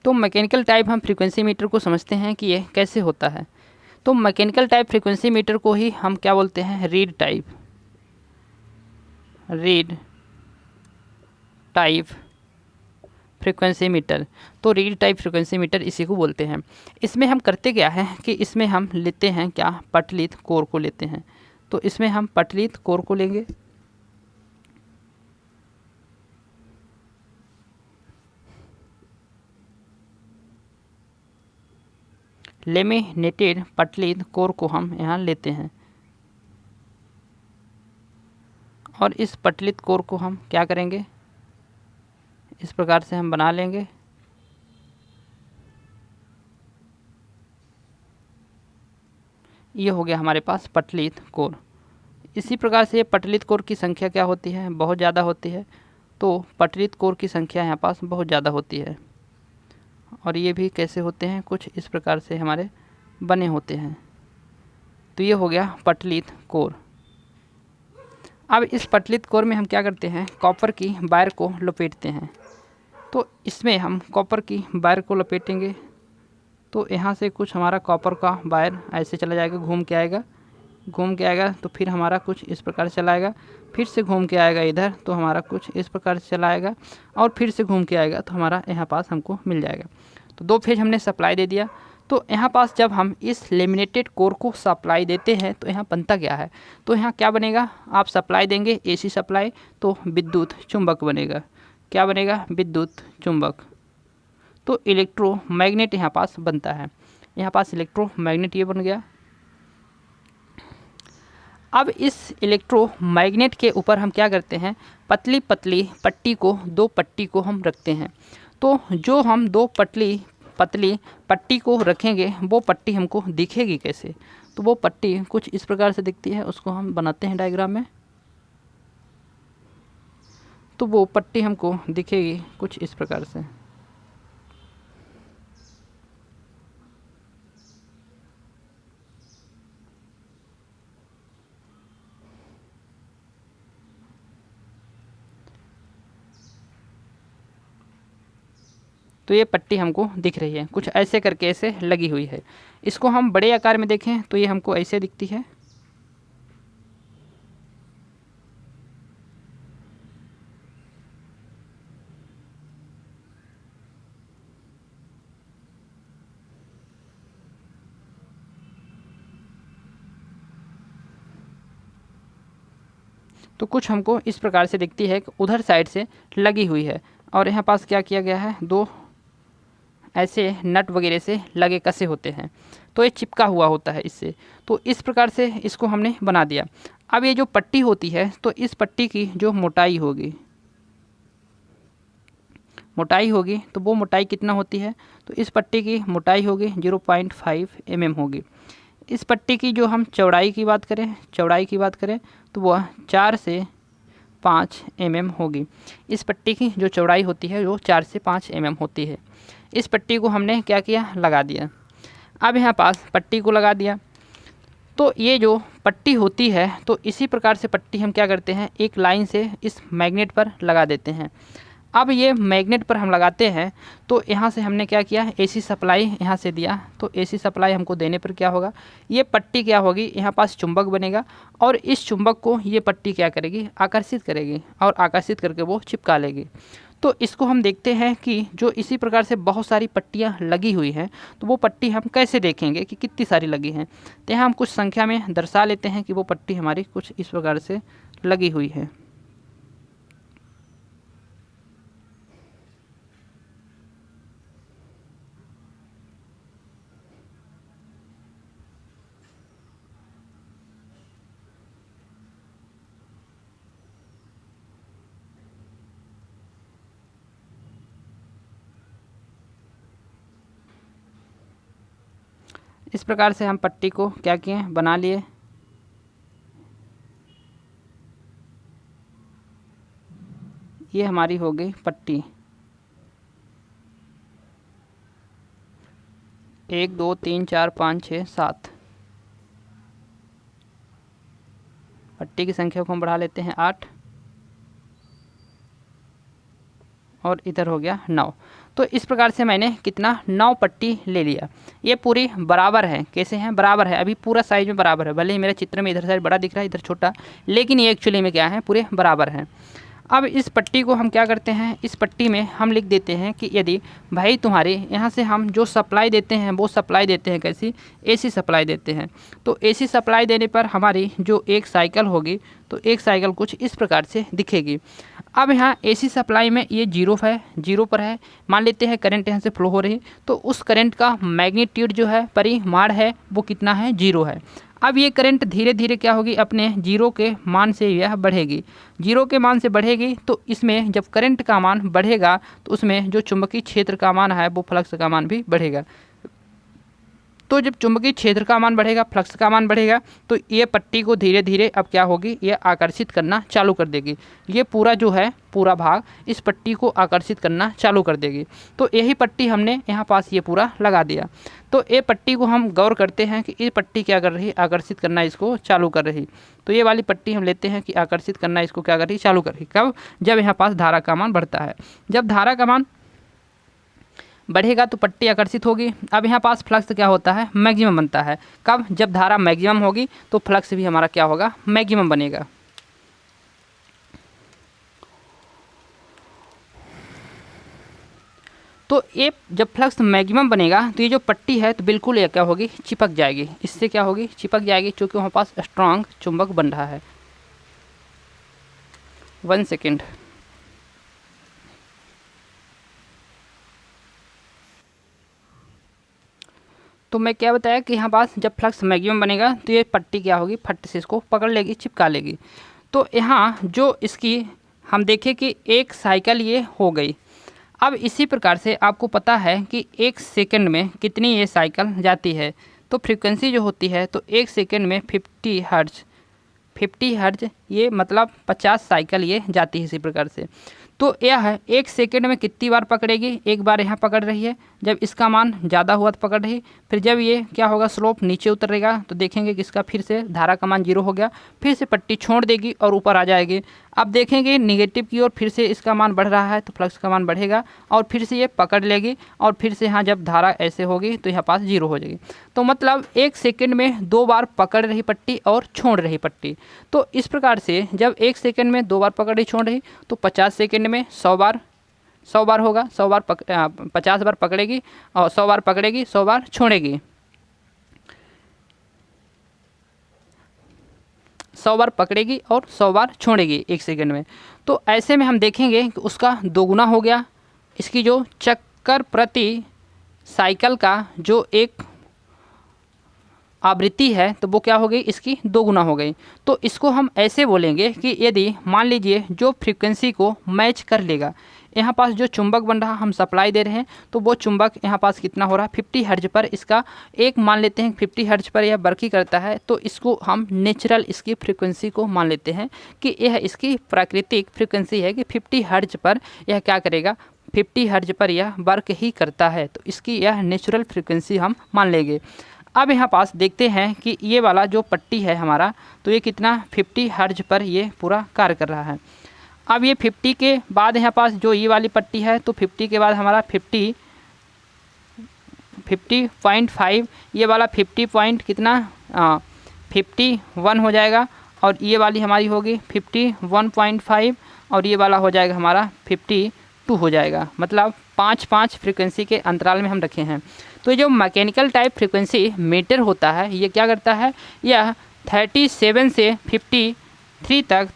तो मैकेनिकल टाइप हम फ्रीक्वेंसी मीटर को समझते हैं कि ये कैसे होता है। तो मैकेनिकल टाइप फ्रीक्वेंसी मीटर को ही हम क्या बोलते हैं, रीड टाइप फ्रीक्वेंसी मीटर। तो रीड टाइप फ्रीक्वेंसी मीटर इसी को बोलते हैं। इसमें हम करते क्या है कि इसमें हम लेते हैं क्या, पटलित कोर को लेते हैं। तो इसमें हम पटलित कोर को लेंगे, लेमिनेटेड पतली कोर को हम यहाँ लेते हैं और इस पतलित कोर को हम क्या करेंगे, इस प्रकार से हम बना लेंगे। ये हो गया हमारे पास पतलित कोर। इसी प्रकार से पतलित कोर की संख्या क्या होती है, बहुत ज़्यादा होती है। तो पतलित कोर की संख्या यहाँ पास बहुत ज़्यादा होती है और ये भी कैसे होते हैं, कुछ इस प्रकार से हमारे बने होते हैं। तो ये हो गया पतलित कोर। अब इस पतलित कोर में हम क्या करते हैं, कॉपर की वायर को लपेटते हैं। तो इसमें हम कॉपर की वायर को लपेटेंगे तो यहाँ से कुछ हमारा कॉपर का वायर ऐसे चला जाएगा, घूम के आएगा तो फिर हमारा कुछ इस प्रकार से चला आएगा, फिर से घूम के आएगा इधर तो हमारा कुछ इस प्रकार से चला आएगा और फिर से घूम के आएगा तो हमारा यहाँ पास हमको मिल जाएगा। तो 2 फेज हमने सप्लाई दे दिया। तो यहाँ पास जब हम इस लेमिनेटेड कोर को सप्लाई देते हैं तो यहाँ बनता क्या है, तो यहाँ क्या बनेगा, आप सप्लाई देंगे AC सप्लाई तो विद्युत चुंबक बनेगा। क्या बनेगा, विद्युत चुंबक। तो इलेक्ट्रोमैग्नेट यहाँ पास बनता है। यहाँ पास इलेक्ट्रोमैग्नेट ये बन गया। अब इस इलेक्ट्रोमैग्नेट के ऊपर हम क्या करते हैं, पतली पतली पट्टी को, 2 पट्टी को हम रखते हैं। तो जो हम 2 पतली पट्टी को रखेंगे वो पट्टी हमको दिखेगी कैसे, तो वो पट्टी कुछ इस प्रकार से दिखती है। उसको हम बनाते हैं डायग्राम में। तो वो पट्टी हमको दिखेगी कुछ इस प्रकार से। तो ये पट्टी हमको दिख रही है, कुछ ऐसे करके ऐसे लगी हुई है। इसको हम बड़े आकार में देखें तो ये हमको ऐसे दिखती है। तो कुछ हमको इस प्रकार से दिखती है कि उधर साइड से लगी हुई है और यहाँ पास क्या किया गया है, 2 ऐसे नट वगैरह से लगे कसे होते हैं तो ये चिपका हुआ होता है इससे। तो इस प्रकार से इसको हमने बना दिया। अब ये जो पट्टी होती है तो इस पट्टी की जो मोटाई होगी तो वो मोटाई कितना होती है, तो इस पट्टी की मोटाई होगी 0.5 mm होगी। इस पट्टी की जो हम चौड़ाई की बात करें तो वह 4 से 5 mm होगी। इस पट्टी की जो चौड़ाई होती है वो 4 से 5 mm होती है। इस पट्टी को हमने क्या किया, लगा दिया। अब यहाँ पास पट्टी को लगा दिया तो ये जो पट्टी होती है तो इसी प्रकार से पट्टी हम क्या करते हैं, एक लाइन से इस मैग्नेट पर लगा देते हैं। अब ये मैग्नेट पर हम लगाते हैं तो यहाँ से हमने क्या किया, AC सप्लाई यहाँ से दिया। तो AC सप्लाई हमको देने पर क्या होगा, ये पट्टी क्या होगी, यहाँ पास चुंबक बनेगा और इस चुंबक को ये पट्टी क्या करेगी, आकर्षित करेगी और आकर्षित करके वो चिपका लेगी। तो इसको हम देखते हैं कि जो इसी प्रकार से बहुत सारी पट्टियाँ लगी हुई हैं तो वो पट्टी हम कैसे देखेंगे कि कितनी सारी लगी हैं। तो यहाँ हम कुछ संख्या में दर्शा लेते हैं कि वो पट्टी हमारी कुछ इस प्रकार से लगी हुई है। इस प्रकार से हम पट्टी को क्या किए, बना लिए। ये हमारी हो गई पट्टी। 1 2 3 4 5 6 7 पट्टी की संख्या को हम बढ़ा लेते हैं 8 और इधर हो गया 9। तो इस प्रकार से मैंने कितना, 9 पट्टी ले लिया। ये पूरी बराबर है, कैसे हैं, बराबर है। अभी पूरा साइज में बराबर है, भले ही मेरे चित्र में इधर साइड बड़ा दिख रहा है इधर छोटा, लेकिन ये एक्चुअली में क्या है, पूरे बराबर हैं। अब इस पट्टी को हम क्या करते हैं, इस पट्टी में हम लिख देते हैं कि यदि भाई तुम्हारे यहाँ से हम जो सप्लाई देते हैं वो सप्लाई देते हैं कैसी, AC सप्लाई देते हैं। तो AC सप्लाई देने पर हमारी जो एक साइकिल होगी तो एक साइकिल कुछ इस प्रकार से दिखेगी। अब यहाँ एसी सप्लाई में ये जीरो पर है, मान लेते हैं करंट यहाँ से फ्लो हो रही है, तो उस करंट का मैग्नीट्यूड जो है, परिमाण है, वो कितना है, 0 है। अब ये करंट धीरे धीरे क्या होगी, अपने जीरो के मान से यह बढ़ेगी, जीरो के मान से बढ़ेगी। तो इसमें जब करंट का मान बढ़ेगा तो उसमें जो चुंबकीय क्षेत्र का मान है वो फ्लक्स का मान भी बढ़ेगा। तो जब चुंबकीय क्षेत्र का मान बढ़ेगा, फ्लक्स का मान बढ़ेगा, तो ये पट्टी को धीरे धीरे अब क्या होगी, ये आकर्षित करना चालू कर देगी। ये पूरा जो है, पूरा भाग इस पट्टी को आकर्षित करना चालू कर देगी। तो यही पट्टी हमने यहाँ पास ये पूरा लगा दिया। तो ये पट्टी को हम गौर करते हैं कि ये पट्टी क्या कर रही है, आकर्षित करना इसको चालू कर रही। तो ये वाली पट्टी हम लेते हैं कि आकर्षित करना इसको क्या कर रही, चालू कर रही। कब, जब यहाँ पास धारा का मान बढ़ता है। जब धारा का मान बढ़ेगा तो पट्टी आकर्षित होगी। अब यहाँ पास फ्लक्स क्या होता है, मैक्सिमम बनता है। कब, जब धारा मैक्सिमम होगी तो फ्लक्स भी हमारा क्या होगा, मैक्सिमम बनेगा। तो ये जब फ्लक्स मैक्सिमम बनेगा तो ये जो पट्टी है तो बिल्कुल ये क्या होगी, चिपक जाएगी। इससे क्या होगी, चिपक जाएगी, क्योंकि वहाँ पास स्ट्रांग चुंबक बन रहा है। 1 सेकेंड। तो मैं क्या बताया कि यहाँ पास जब फ्लक्स मैक्सिमम बनेगा तो ये पट्टी क्या होगी, फट से इसको पकड़ लेगी, चिपका लेगी। तो यहाँ जो इसकी हम देखें कि एक साइकिल ये हो गई। अब इसी प्रकार से आपको पता है कि 1 सेकंड में कितनी ये साइकिल जाती है। तो फ्रीक्वेंसी जो होती है तो 1 सेकंड में 50 हर्ट्ज, ये मतलब 50 साइकिल ये जाती है इसी प्रकार से। तो यह है 1 सेकंड में कितनी बार पकड़ेगी, एक बार यहाँ पकड़ रही है, जब इसका मान ज़्यादा हुआ तो पकड़ रही, फिर जब ये क्या होगा, स्लोप नीचे उतरेगा तो देखेंगे कि इसका फिर से धारा का मान 0 हो गया, फिर से पट्टी छोड़ देगी और ऊपर आ जाएगी। अब देखेंगे निगेटिव की ओर फिर से इसका मान बढ़ रहा है तो फ्लक्स का मान बढ़ेगा और फिर से ये पकड़ लेगी और फिर से यहाँ जब धारा ऐसे होगी तो यहाँ पास 0 हो जाएगी। तो मतलब 1 सेकंड में 2 बार पकड़ रही पट्टी और छोड़ रही पट्टी। तो इस प्रकार से जब 1 सेकंड में 2 बार पकड़ रही छोड़ रही तो 50 सेकंड में 100 बार होगा। 50 बार पकड़ेगी और 100 बार पकड़ेगी, 100 बार छोड़ेगी। 100 बार पकड़ेगी और 100 बार छोड़ेगी 1 सेकंड में। तो ऐसे में हम देखेंगे कि उसका दोगुना हो गया। इसकी जो चक्कर प्रति साइकिल का जो एक आवृत्ति है तो वो क्या हो गई, इसकी दोगुना हो गई। तो इसको हम ऐसे बोलेंगे कि यदि मान लीजिए जो फ्रीक्वेंसी को मैच कर लेगा, यहाँ पास जो चुंबक बन रहा हम सप्लाई दे रहे हैं तो वो चुंबक यहाँ पास कितना हो रहा है, 50 हर्ट्ज पर इसका एक मान लेते हैं 50 हर्ट्ज पर यह वर्की करता है। तो इसको हम नेचुरल इसकी फ्रीक्वेंसी को मान लेते हैं कि यह इसकी प्राकृतिक फ्रीक्वेंसी है कि 50 हर्ट्ज पर यह क्या करेगा, 50 हर्ट्ज पर यह वर्क ही करता है। तो इसकी यह नेचुरल फ्रीक्वेंसी हम मान लेंगे। अब यहाँ पास देखते हैं कि ये वाला जो पट्टी है हमारा, तो ये कितना 50 हर्ट्ज पर ये पूरा कार्य कर रहा है। अब ये 50 के बाद यहाँ पास जो ये वाली पट्टी है तो 50 के बाद हमारा 50.5, ये वाला 50 पॉइंट कितना 51 हो जाएगा और ये वाली हमारी होगी 51.5 और ये वाला हो जाएगा हमारा 52 हो जाएगा। मतलब 5-5 फ्रीक्वेंसी के अंतराल में हम रखे हैं। तो जो मैकेनिकल टाइप फ्रीक्वेंसी मीटर होता है ये क्या करता है, यह 37 से 53 तक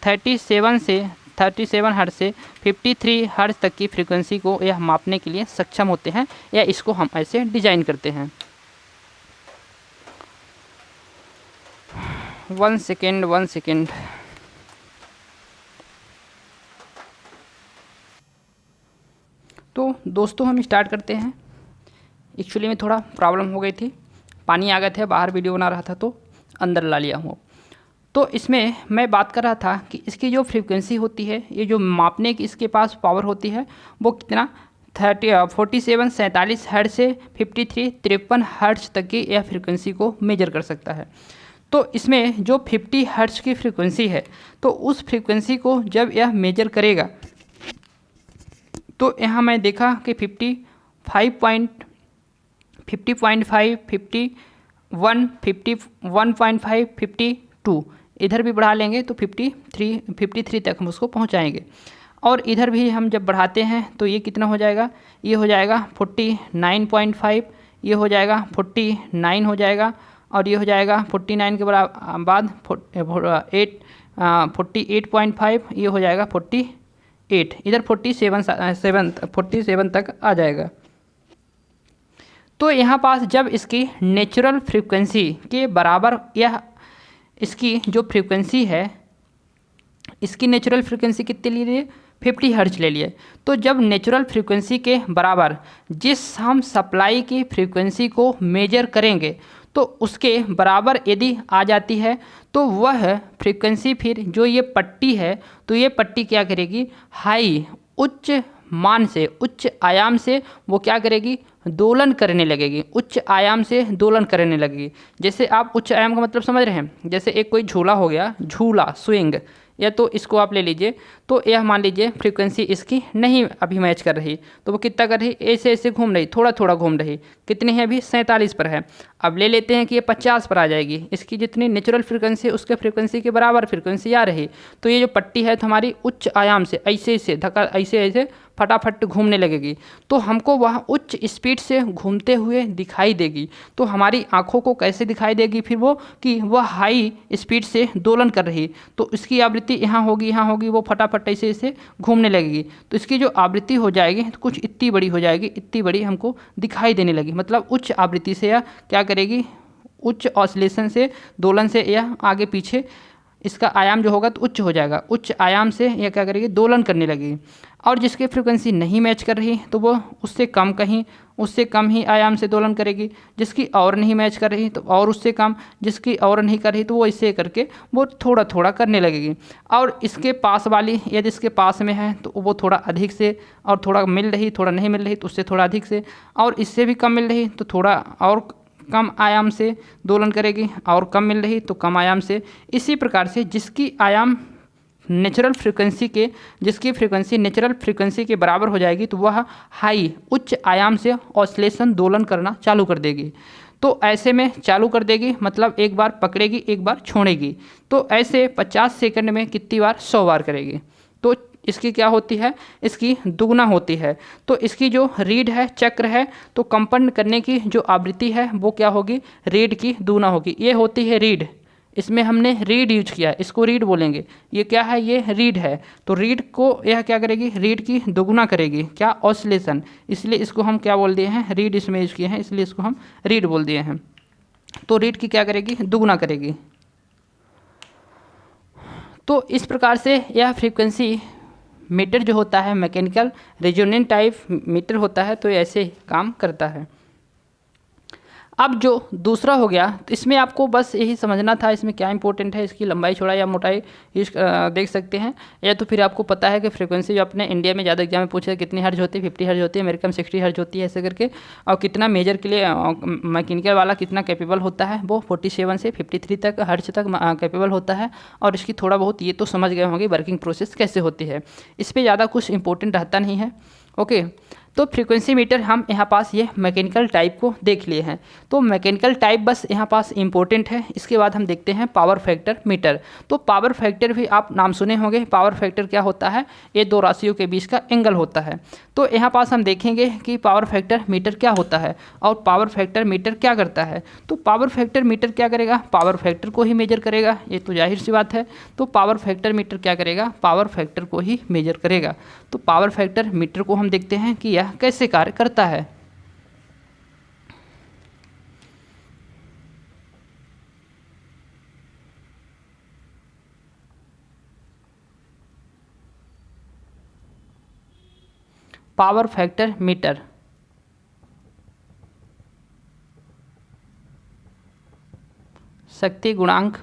37 हर्ट्ज से 53 हर्ट्ज तक की फ्रीक्वेंसी को यह मापने के लिए सक्षम होते हैं, या इसको हम ऐसे डिजाइन करते हैं। 1 सेकेंड। तो दोस्तों हम स्टार्ट करते हैं। एक्चुअली में थोड़ा प्रॉब्लम हो गई थी, पानी आ गए थे, बाहर वीडियो बना रहा था तो अंदर ला लिया हूँ। तो इसमें मैं बात कर रहा था कि इसकी जो फ्रीक्वेंसी होती है, ये जो मापने की इसके पास पावर होती है वो कितना 47 हर्ट्ज से 53 हर्ट्ज तक की यह फ्रीक्वेंसी को मेजर कर सकता है। तो इसमें जो 50 हर्ट्ज की फ्रीक्वेंसी है तो उस फ्रीक्वेंसी को जब यह मेजर करेगा तो यहाँ मैं देखा कि 50.5, 51, 51.5, 52, इधर भी बढ़ा लेंगे तो 53 तक हम उसको पहुंचाएंगे। और इधर भी हम जब बढ़ाते हैं तो ये कितना हो जाएगा, ये हो जाएगा 49.5, ये हो जाएगा 49 हो जाएगा और ये हो जाएगा 49 के बाद 48.5, ये हो जाएगा 48 8, इधर 47 तक आ जाएगा। तो यहाँ पास जब इसकी नेचुरल फ्रीक्वेंसी के बराबर यह इसकी जो फ्रीक्वेंसी है, इसकी नेचुरल फ्रीक्वेंसी कितनी ले लिए, 50 हर्ट्ज ले लिए। तो जब नेचुरल फ्रीक्वेंसी के बराबर जिस हम सप्लाई की फ्रीक्वेंसी को मेजर करेंगे तो उसके बराबर यदि आ जाती है तो वह फ्रीक्वेंसी फिर जो ये पट्टी है, तो ये पट्टी क्या करेगी, हाई उच्च मान से, उच्च आयाम से वो क्या करेगी, दोलन करने लगेगी, उच्च आयाम से दोलन करने लगेगी। जैसे आप उच्च आयाम का मतलब समझ रहे हैं, जैसे एक कोई झूला हो गया, झूला स्विंग, या तो इसको आप ले लीजिए, तो यह मान लीजिए फ्रीक्वेंसी इसकी नहीं अभी मैच कर रही, तो वो कितना कर रही, ऐसे ऐसे घूम रही, थोड़ा थोड़ा घूम रही, कितनी है अभी 47 पर है। अब ले लेते हैं कि ये 50 पर आ जाएगी, इसकी जितनी नेचुरल फ्रीक्वेंसी उसके फ्रीक्वेंसी के बराबर फ्रीक्वेंसी आ रही, तो ये जो पट्टी है तो हमारी उच्च आयाम से ऐसे ऐसे धक्का ऐसे ऐसे फटाफट घूमने लगेगी, तो हमको वह उच्च स्पीड से घूमते हुए दिखाई देगी। तो हमारी आँखों को कैसे दिखाई देगी फिर वो, कि वह हाई स्पीड से दोलन कर रही, तो इसकी आवृत्ति यहाँ होगी, वो फटाफट ऐसे ऐसे घूमने लगेगी। तो इसकी जो आवृत्ति हो जाएगी तो कुछ इतनी बड़ी हो जाएगी, इतनी बड़ी हमको दिखाई देने लगी, मतलब उच्च आवृत्ति से यह क्या करेगी, उच्च ऑसिलेशन से, दोलन से यह आगे पीछे इसका आयाम जो होगा तो उच्च हो जाएगा, उच्च आयाम से यह क्या करेगी, दोलन करने लगेगी। और जिसकी फ्रीक्वेंसी नहीं मैच कर रही तो वो उससे कम ही आयाम से दोलन करेगी, जिसकी और नहीं मैच कर रही तो और उससे कम, जिसकी और नहीं कर रही तो वो इससे करके वो थोड़ा थोड़ा करने लगेगी। और इसके पास वाली यदि इसके पास में है तो वो थोड़ा अधिक से, और थोड़ा मिल रही, थोड़ा नहीं मिल रही तो उससे थोड़ा अधिक से, और इससे भी कम मिल रही तो थोड़ा और कम आयाम से दोलन करेगी, और कम मिल रही तो कम आयाम से। इसी प्रकार से जिसकी आयाम नेचुरल फ्रीक्वेंसी के, जिसकी फ्रीक्वेंसी नेचुरल फ्रीक्वेंसी के बराबर हो जाएगी तो वह हाई उच्च आयाम से ऑसिलेशन दोलन करना चालू कर देगी। तो ऐसे में चालू कर देगी मतलब एक बार पकड़ेगी एक बार छोड़ेगी, तो ऐसे 50 सेकंड में कितनी बार, 100 बार करेगी। तो इसकी क्या होती है, इसकी दुगना होती है। तो इसकी जो रीड है, चक्र है, तो कंपन करने की जो आवृत्ति है वो क्या होगी, रीड की दुगना होगी। ये होती है रीड, इसमें हमने रीड यूज किया है, इसको रीड बोलेंगे। ये क्या है, ये रीड है, तो रीड को यह क्या करेगी, रीड की दोगुना करेगी, क्या, ऑसिलेशन, इसलिए इसको हम क्या बोल दिए हैं, रीड इसमें यूज किए हैं, इसलिए इसको हम रीड बोल दिए हैं। तो रीड की क्या करेगी, दुगुना करेगी। तो इस प्रकार से यह फ्रीक्वेंसी मीटर जो होता है मैकेनिकल रेजोनेंट टाइप मीटर होता है, तो ऐसे काम करता है। अब जो दूसरा हो गया, तो इसमें आपको बस यही समझना था इसमें क्या इंपॉर्टेंट है, इसकी लंबाई चौड़ाई या मोटाई देख सकते हैं, या तो फिर आपको पता है कि फ्रीक्वेंसी जो अपने इंडिया में ज़्यादा एग्जाम में पूछे कितनी हर्ज होती है, 50 हर्ज होती है, अमेरिका में 60 हर्ज होती है, ऐसे करके, और कितना मेजर के लिए मैकेनिकल वाला कितना कैपेबल होता है, वो 47 से 53 तक हर्ज तक कैपेबल होता है। और इसकी थोड़ा बहुत ये तो समझ गए होंगे वर्किंग प्रोसेस कैसे होती है, इस पर ज़्यादा कुछ इंपॉर्टेंट रहता नहीं है। ओके, तो फ्रीक्वेंसी मीटर हम यहाँ पास ये मैकेनिकल टाइप को देख लिए हैं। तो मैकेनिकल टाइप बस यहाँ पास इंपॉर्टेंट है। इसके बाद हम देखते हैं पावर फैक्टर मीटर। तो पावर फैक्टर भी आप नाम सुने होंगे। पावर फैक्टर क्या होता है, ये दो राशियों के बीच का एंगल होता है। तो यहाँ पास हम देखेंगे कि पावर फैक्टर मीटर क्या होता है और पावर फैक्टर मीटर क्या करता है। तो पावर फैक्टर मीटर क्या करेगा, पावर फैक्टर को ही मेजर करेगा, ये तो जाहिर सी बात है। तो पावर फैक्टर मीटर क्या करेगा, पावर फैक्टर को ही मेजर करेगा। तो पावर फैक्टर मीटर को हम देखते हैं कि यह कैसे कार्य करता है। पावर फैक्टर मीटर शक्ति गुणांक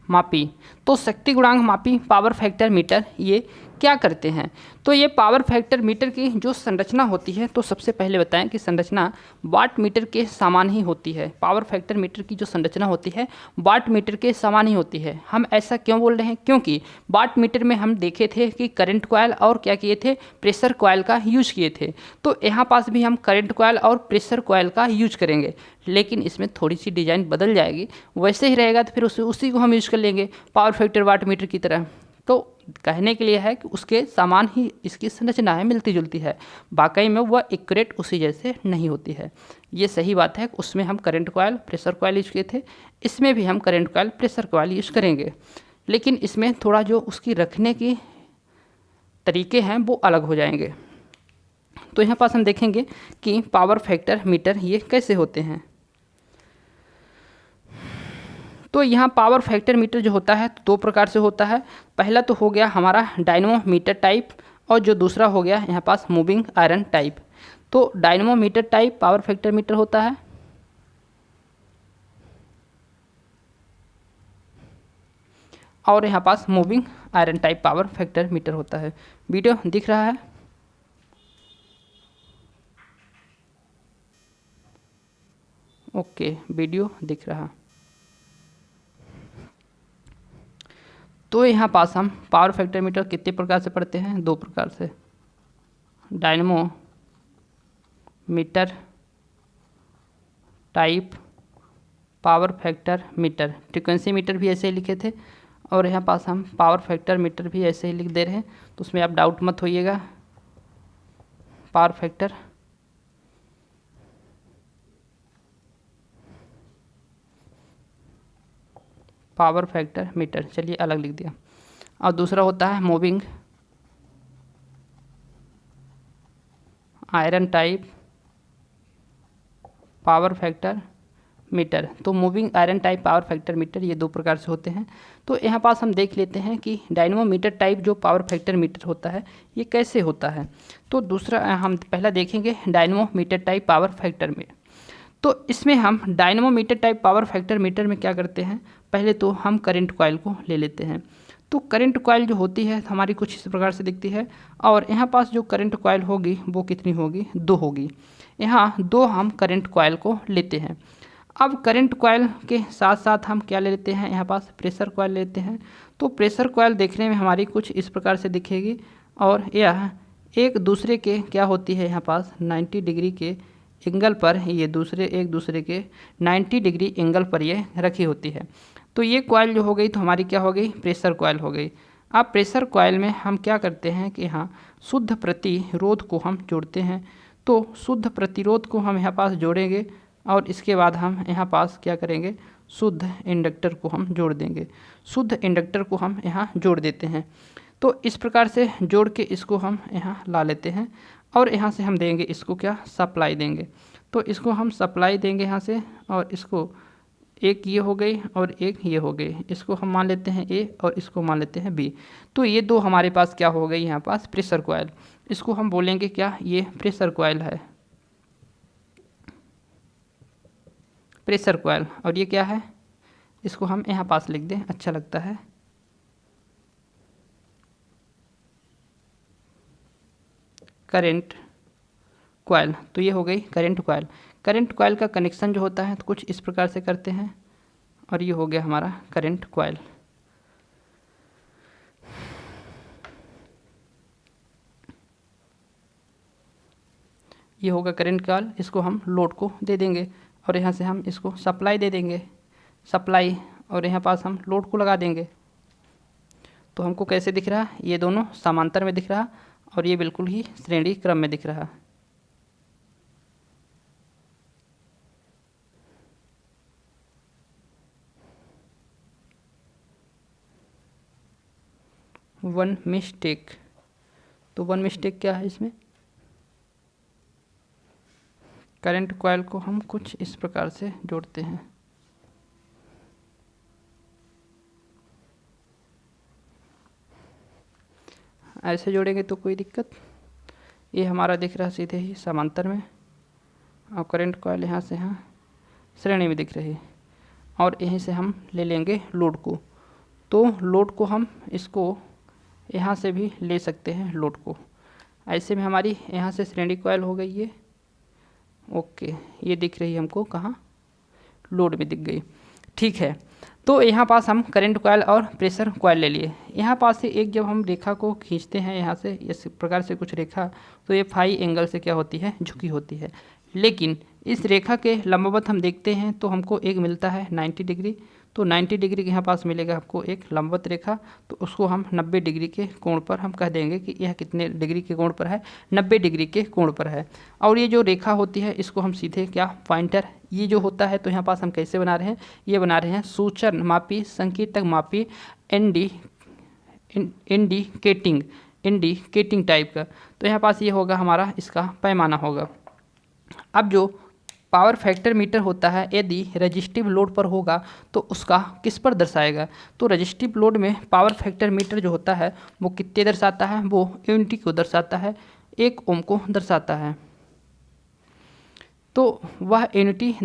मापी। तो शक्ति गुणांक मापी पावर फैक्टर मीटर ये क्या करते हैं। तो ये पावर फैक्टर मीटर की जो संरचना होती है, तो सबसे पहले बताएं कि संरचना वाट मीटर के समान ही होती है। पावर फैक्टर मीटर की जो संरचना होती है वाट मीटर के समान ही होती है। हम ऐसा क्यों बोल रहे हैं, क्योंकि वाट मीटर में हम देखे थे कि करंट कॉइल और क्या किए थे, प्रेशर कॉइल का यूज किए थे। तो यहाँ पास भी हम करंट कॉइल और प्रेशर कॉइल का यूज करेंगे, लेकिन इसमें थोड़ी सी डिज़ाइन बदल जाएगी। वैसे ही रहेगा तो फिर उसी को हम यूज कर लेंगे पावर फैक्टर वाट मीटर की तरह। तो कहने के लिए है कि उसके समान ही इसकी संरचना है, मिलती जुलती है। वाकई में वह एक्यूरेट उसी जैसे नहीं होती है। ये सही बात है। उसमें हम current coil pressure coil use किए थे, इसमें भी हम current coil pressure coil use करेंगे, लेकिन इसमें थोड़ा जो उसकी रखने की तरीके हैं वो अलग हो जाएंगे। तो यहाँ पास हम देखेंगे कि पावर फैक्टर मीटर ये कैसे होते हैं। तो यहाँ पावर फैक्टर मीटर जो होता है तो दो प्रकार से होता है। पहला तो हो गया हमारा डायनमोमीटर टाइप, और जो दूसरा हो गया यहाँ पास मूविंग आयरन टाइप। तो dynamometer type power factor meter होता है, और यहाँ पास moving iron type power factor meter होता है। वीडियो दिख रहा है? ओके, वीडियो दिख रहा। तो यहाँ पास हम पावर फैक्टर मीटर कितने प्रकार से पढ़ते हैं? दो प्रकार से, dynamo meter type power factor meter. Frequency meter भी ऐसे ही लिखे थे, और यहाँ पास हम पावर फैक्टर मीटर भी ऐसे ही लिख दे रहे हैं, तो उसमें आप डाउट मत होइएगा। पावर फैक्टर मीटर, चलिए अलग लिख दिया। और दूसरा होता है moving iron type power factor meter. तो moving iron type power factor meter ये दो प्रकार से होते हैं। तो यहाँ पास हम देख लेते हैं कि डायनमोमीटर टाइप जो पावर फैक्टर मीटर होता है ये कैसे होता है। तो दूसरा हम पहला देखेंगे डायनमोमीटर टाइप पावर फैक्टर में। तो इसमें हम dynamometer type power factor metre में क्या करते हैं, पहले तो हम करंट कॉइल को ले लेते हैं। तो करंट कॉइल जो होती है हमारी कुछ इस प्रकार से दिखती है, और यहाँ पास जो करंट कॉइल होगी वो कितनी होगी? 2 होगी। यहाँ 2 हम करंट कॉइल को लेते हैं। अब करंट कॉइल के साथ साथ हम क्या ले लेते हैं, यहाँ पास प्रेशर कॉइल लेते हैं। तो प्रेशर कॉइल देखने में हमारी कुछ इस प्रकार से दिखेगी, और यह एक दूसरे के क्या होती है, यहाँ पास 90 डिग्री के एंगल पर ये एक दूसरे के 90 डिग्री एंगल पर ये रखी होती है। तो ये कॉइल जो हो गई तो हमारी क्या हो गई? प्रेशर कॉइल हो गई। अब प्रेशर कॉइल में हम क्या करते हैं कि यहाँ शुद्ध प्रतिरोध को हम जोड़ते हैं। तो शुद्ध प्रतिरोध को हम यहाँ पास जोड़ेंगे, और इसके बाद हम यहाँ पास क्या करेंगे? शुद्ध इंडक्टर को हम जोड़ देंगे। शुद्ध इंडक्टर को हम यहाँ जोड़ देते हैं। तो इस प्रकार से जोड़ के इसको हम यहाँ ला लेते हैं, और यहाँ से हम देंगे इसको क्या? सप्लाई देंगे। तो इसको हम सप्लाई देंगे यहाँ से, और इसको एक ये हो गई और एक ये हो गई। इसको हम मान लेते हैं ए, और इसको मान लेते हैं बी। तो ये दो हमारे पास क्या हो गई? यहाँ पास प्रेशर कॉइल। इसको हम बोलेंगे क्या? ये प्रेशर कॉइल है, प्रेशर कॉइल। और ये क्या है? इसको हम यहाँ पास लिख दें, अच्छा लगता है। Current coil. तो ये हो गई करंट कॉइल। करंट कॉइल का कनेक्शन जो होता है तो कुछ इस प्रकार से करते हैं, और ये हो गया हमारा करंट कॉइल। ये होगा करंट कॉइल। इसको हम लोड को दे देंगे, और यहाँ से हम इसको सप्लाई दे देंगे, सप्लाई, और यहाँ पास हम लोड को लगा देंगे। तो हमको कैसे दिख रहा? ये दोनों समांतर में दिख रहा, और ये बिल्कुल ही श्रेणी क्रम में दिख रहा। One mistake. तो वन मिस्टेक क्या है इसमें? करंट कॉइल को हम कुछ इस प्रकार से जोड़ते हैं। ऐसे जोड़ेंगे तो कोई दिक्कत। ये हमारा दिख रहा सीधे ही समांतर में, और करंट कॉइल यहाँ से यहाँ श्रेणी में दिख रही है, और यहीं से हम ले लेंगे लोड को। तो लोड को हम इसको यहाँ से भी ले सकते हैं, लोड को। ऐसे में हमारी यहाँ से श्रेणी कॉइल हो गई ये। ओके, ये दिख रही हमको कहाँ? लोड में दिख गई। ठीक है। तो यहाँ पास हम करंट कॉइल और प्रेशर कॉइल ले लिए। यहाँ पास से एक जब हम रेखा को खींचते हैं यहाँ से इस प्रकार से कुछ रेखा, तो ये फाई एंगल से क्या होती है? झुकी होती है। लेकिन इस रेखा के लंबवत हम देखते हैं तो हमको एक मिलता है 90 डिग्री। तो 90 डिग्री के यहाँ पास मिलेगा आपको एक लंबवत रेखा, तो उसको हम 90 डिग्री के कोण पर हम कह देंगे कि यह कितने डिग्री के कोण पर है? 90 डिग्री के कोण पर है। और ये जो रेखा होती है इसको हम सीधे क्या? पॉइंटर। ये जो होता है तो यहाँ पास हम कैसे बना रहे हैं? ये बना रहे हैं सूचन मापी संकेतक मापी इंडिकेटिंग इंडिकेटिंग टाइप का। तो यहाँ पास ये होगा हमारा इसका पैमाना होगा। अब जो पावर फैक्टर मीटर होता है यदि रजिस्टिव लोड पर होगा तो उसका किस पर दर्शाएगा? तो रजिस्टिव लोड में पावर फैक्टर मीटर जो होता है वो कितने दर्शाता है? वो यूनिटी को दर्शाता है, 1 ओम को दर्शाता है। तो वह यूनिटी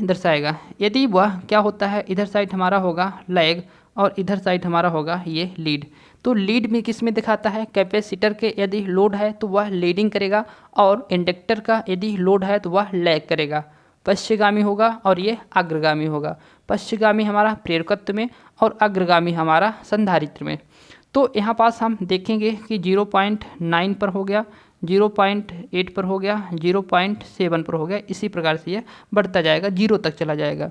दर्शाएगा। यदि वह क्या होता है, इधर साइड हमारा होगा लैग और इधर साइड हमारा होगा ये लीड। तो लीड में किस में दिखाता है? कैपेसिटर के यदि लोड है तो वह लीडिंग करेगा और इंडक्टर का यदि लोड है तो वह लैग करेगा, पश्चिमगामी होगा और ये अग्रगामी होगा। पश्चिमगामी हमारा प्रेरकत्व में और अग्रगामी हमारा संधारित्र में। तो यहाँ पास हम देखेंगे कि 0.9 पर हो गया, 0.8 पर हो गया, 0.7 पर हो गया, इसी प्रकार से यह बढ़ता जाएगा, 0 तक चला जाएगा।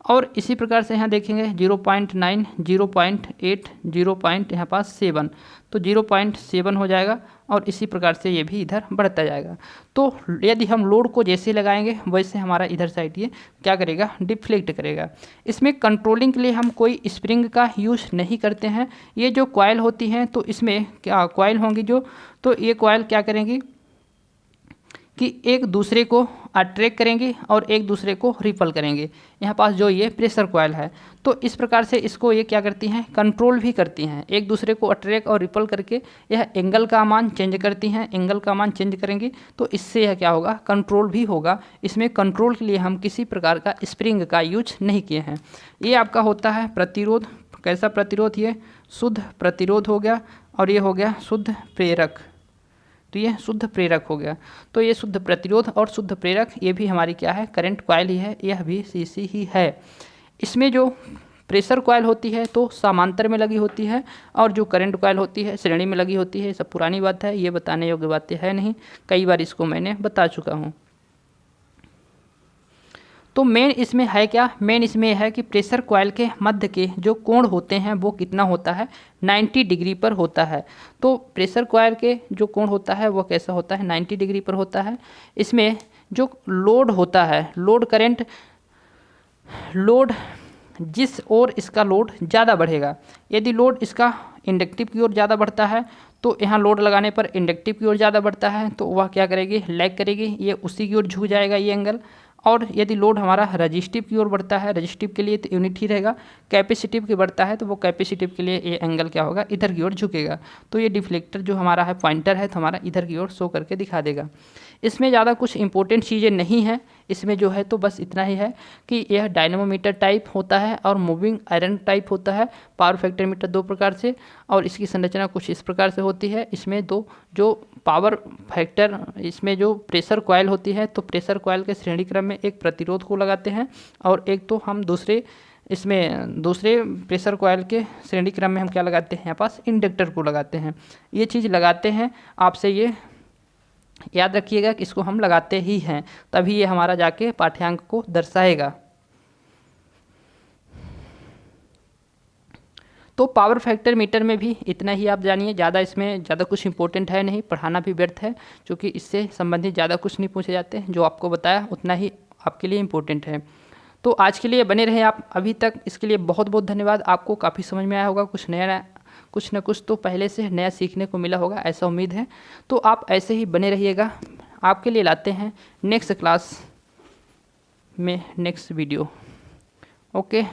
और इसी प्रकार से यहाँ देखेंगे 0.9, 0.8, 0. यहाँ पास 7, तो 0.7 हो जाएगा और इसी प्रकार से ये भी इधर बढ़ता जाएगा। तो यदि हम लोड को जैसे लगाएंगे वैसे हमारा इधर साइड ये क्या करेगा? डिफ्लेक्ट करेगा। इसमें कंट्रोलिंग के लिए हम कोई स्प्रिंग का यूज़ नहीं करते हैं। ये जो कॉइल होती हैं तो इसमें क्या कॉइल होंगी जो, तो ये कॉइल क्या करेंगी कि एक दूसरे को अट्रैक्ट करेंगे और एक दूसरे को रिपल करेंगे। यहाँ पास जो ये प्रेशर कॉइल है तो इस प्रकार से इसको ये क्या करती हैं? कंट्रोल भी करती हैं, एक दूसरे को अट्रैक्ट और रिपल करके यह एंगल का मान चेंज करती हैं। एंगल का मान चेंज करेंगे तो इससे यह क्या होगा? कंट्रोल भी होगा। इसमें कंट्रोल के लिए हम किसी प्रकार का स्प्रिंग का यूज नहीं किए हैं। ये आपका होता है प्रतिरोध। कैसा प्रतिरोध? ये शुद्ध प्रतिरोध हो गया और ये हो गया शुद्ध प्रेरक। तो ये शुद्ध प्रेरक हो गया। तो ये शुद्ध प्रतिरोध और शुद्ध प्रेरक ये भी हमारी क्या है? करंट कॉइल ही है, यह भी सीसी ही है। इसमें जो प्रेशर कॉइल होती है तो समांतर में लगी होती है और जो करंट कॉइल होती है श्रेणी में लगी होती है। सब पुरानी बात है, ये बताने योग्य बातें है नहीं, कई बार इसको मैंने बता चुका हूँ। तो मेन इसमें है क्या? मेन इसमें है कि प्रेशर कॉइल के मध्य के जो कोण होते हैं वो कितना होता है? 90 डिग्री पर होता है। तो प्रेशर कॉइल के जो कोण होता है वो कैसा होता है? 90 डिग्री पर होता है। इसमें जो लोड होता है, लोड करंट, लोड जिस ओर इसका लोड ज़्यादा बढ़ेगा, यदि लोड इसका इंडक्टिव की ओर ज़्यादा बढ़ता है तो यहाँ लोड लगाने पर इंडक्टिव की ओर ज़्यादा बढ़ता है तो वह क्या करेगी? लैग करेगी, ये उसी की ओर झुक जाएगा ये एंगल। और यदि लोड हमारा रजिस्टिव की ओर बढ़ता है, रजिस्टिव के लिए तो यूनिट ही रहेगा, कैपेसिटिव की बढ़ता है तो वो कैपेसिटिव के लिए ये एंगल क्या होगा? इधर की ओर झुकेगा। तो ये डिफ्लेक्टर जो हमारा है पॉइंटर है तो हमारा इधर की ओर शो करके दिखा देगा। इसमें ज़्यादा कुछ इंपॉर्टेंट चीज़ें नहीं हैं। इसमें जो है तो बस इतना ही है कि यह डायनेमोमीटर टाइप होता है और मूविंग आयरन टाइप होता है। पावर फैक्टर मीटर 2 प्रकार से और इसकी संरचना कुछ इस प्रकार से होती है। इसमें दो जो पावर फैक्टर, इसमें जो प्रेशर कॉइल होती है तो प्रेशर कॉइल के श्रेणी क्रम में एक प्रतिरोध को लगाते हैं और एक तो हम दूसरे प्रेशर कॉइल के श्रेणी क्रम में हम क्या लगाते हैं? यहाँ पास इंडक्टर को लगाते हैं। ये चीज़ लगाते हैं, आपसे ये याद रखिएगा कि इसको हम लगाते ही हैं, तभी ये हमारा जाके पाठ्यांक को दर्शाएगा। तो पावर फैक्टर मीटर में भी इतना ही आप जानिए, ज़्यादा इसमें ज़्यादा कुछ इंपॉर्टेंट है नहीं, पढ़ाना भी व्यर्थ है क्योंकि इससे संबंधित ज़्यादा कुछ नहीं पूछे जाते। जो आपको बताया उतना ही आपके लिए इम्पोर्टेंट है। तो आज के लिए बने रहे आप अभी तक, इसके लिए बहुत बहुत धन्यवाद। आपको काफ़ी समझ में आया होगा, कुछ न कुछ तो पहले से नया सीखने को मिला होगा, ऐसा उम्मीद है। तो आप ऐसे ही बने रहिएगा। आपके लिए लाते हैं नेक्स्ट क्लास में नेक्स्ट वीडियो। ओके।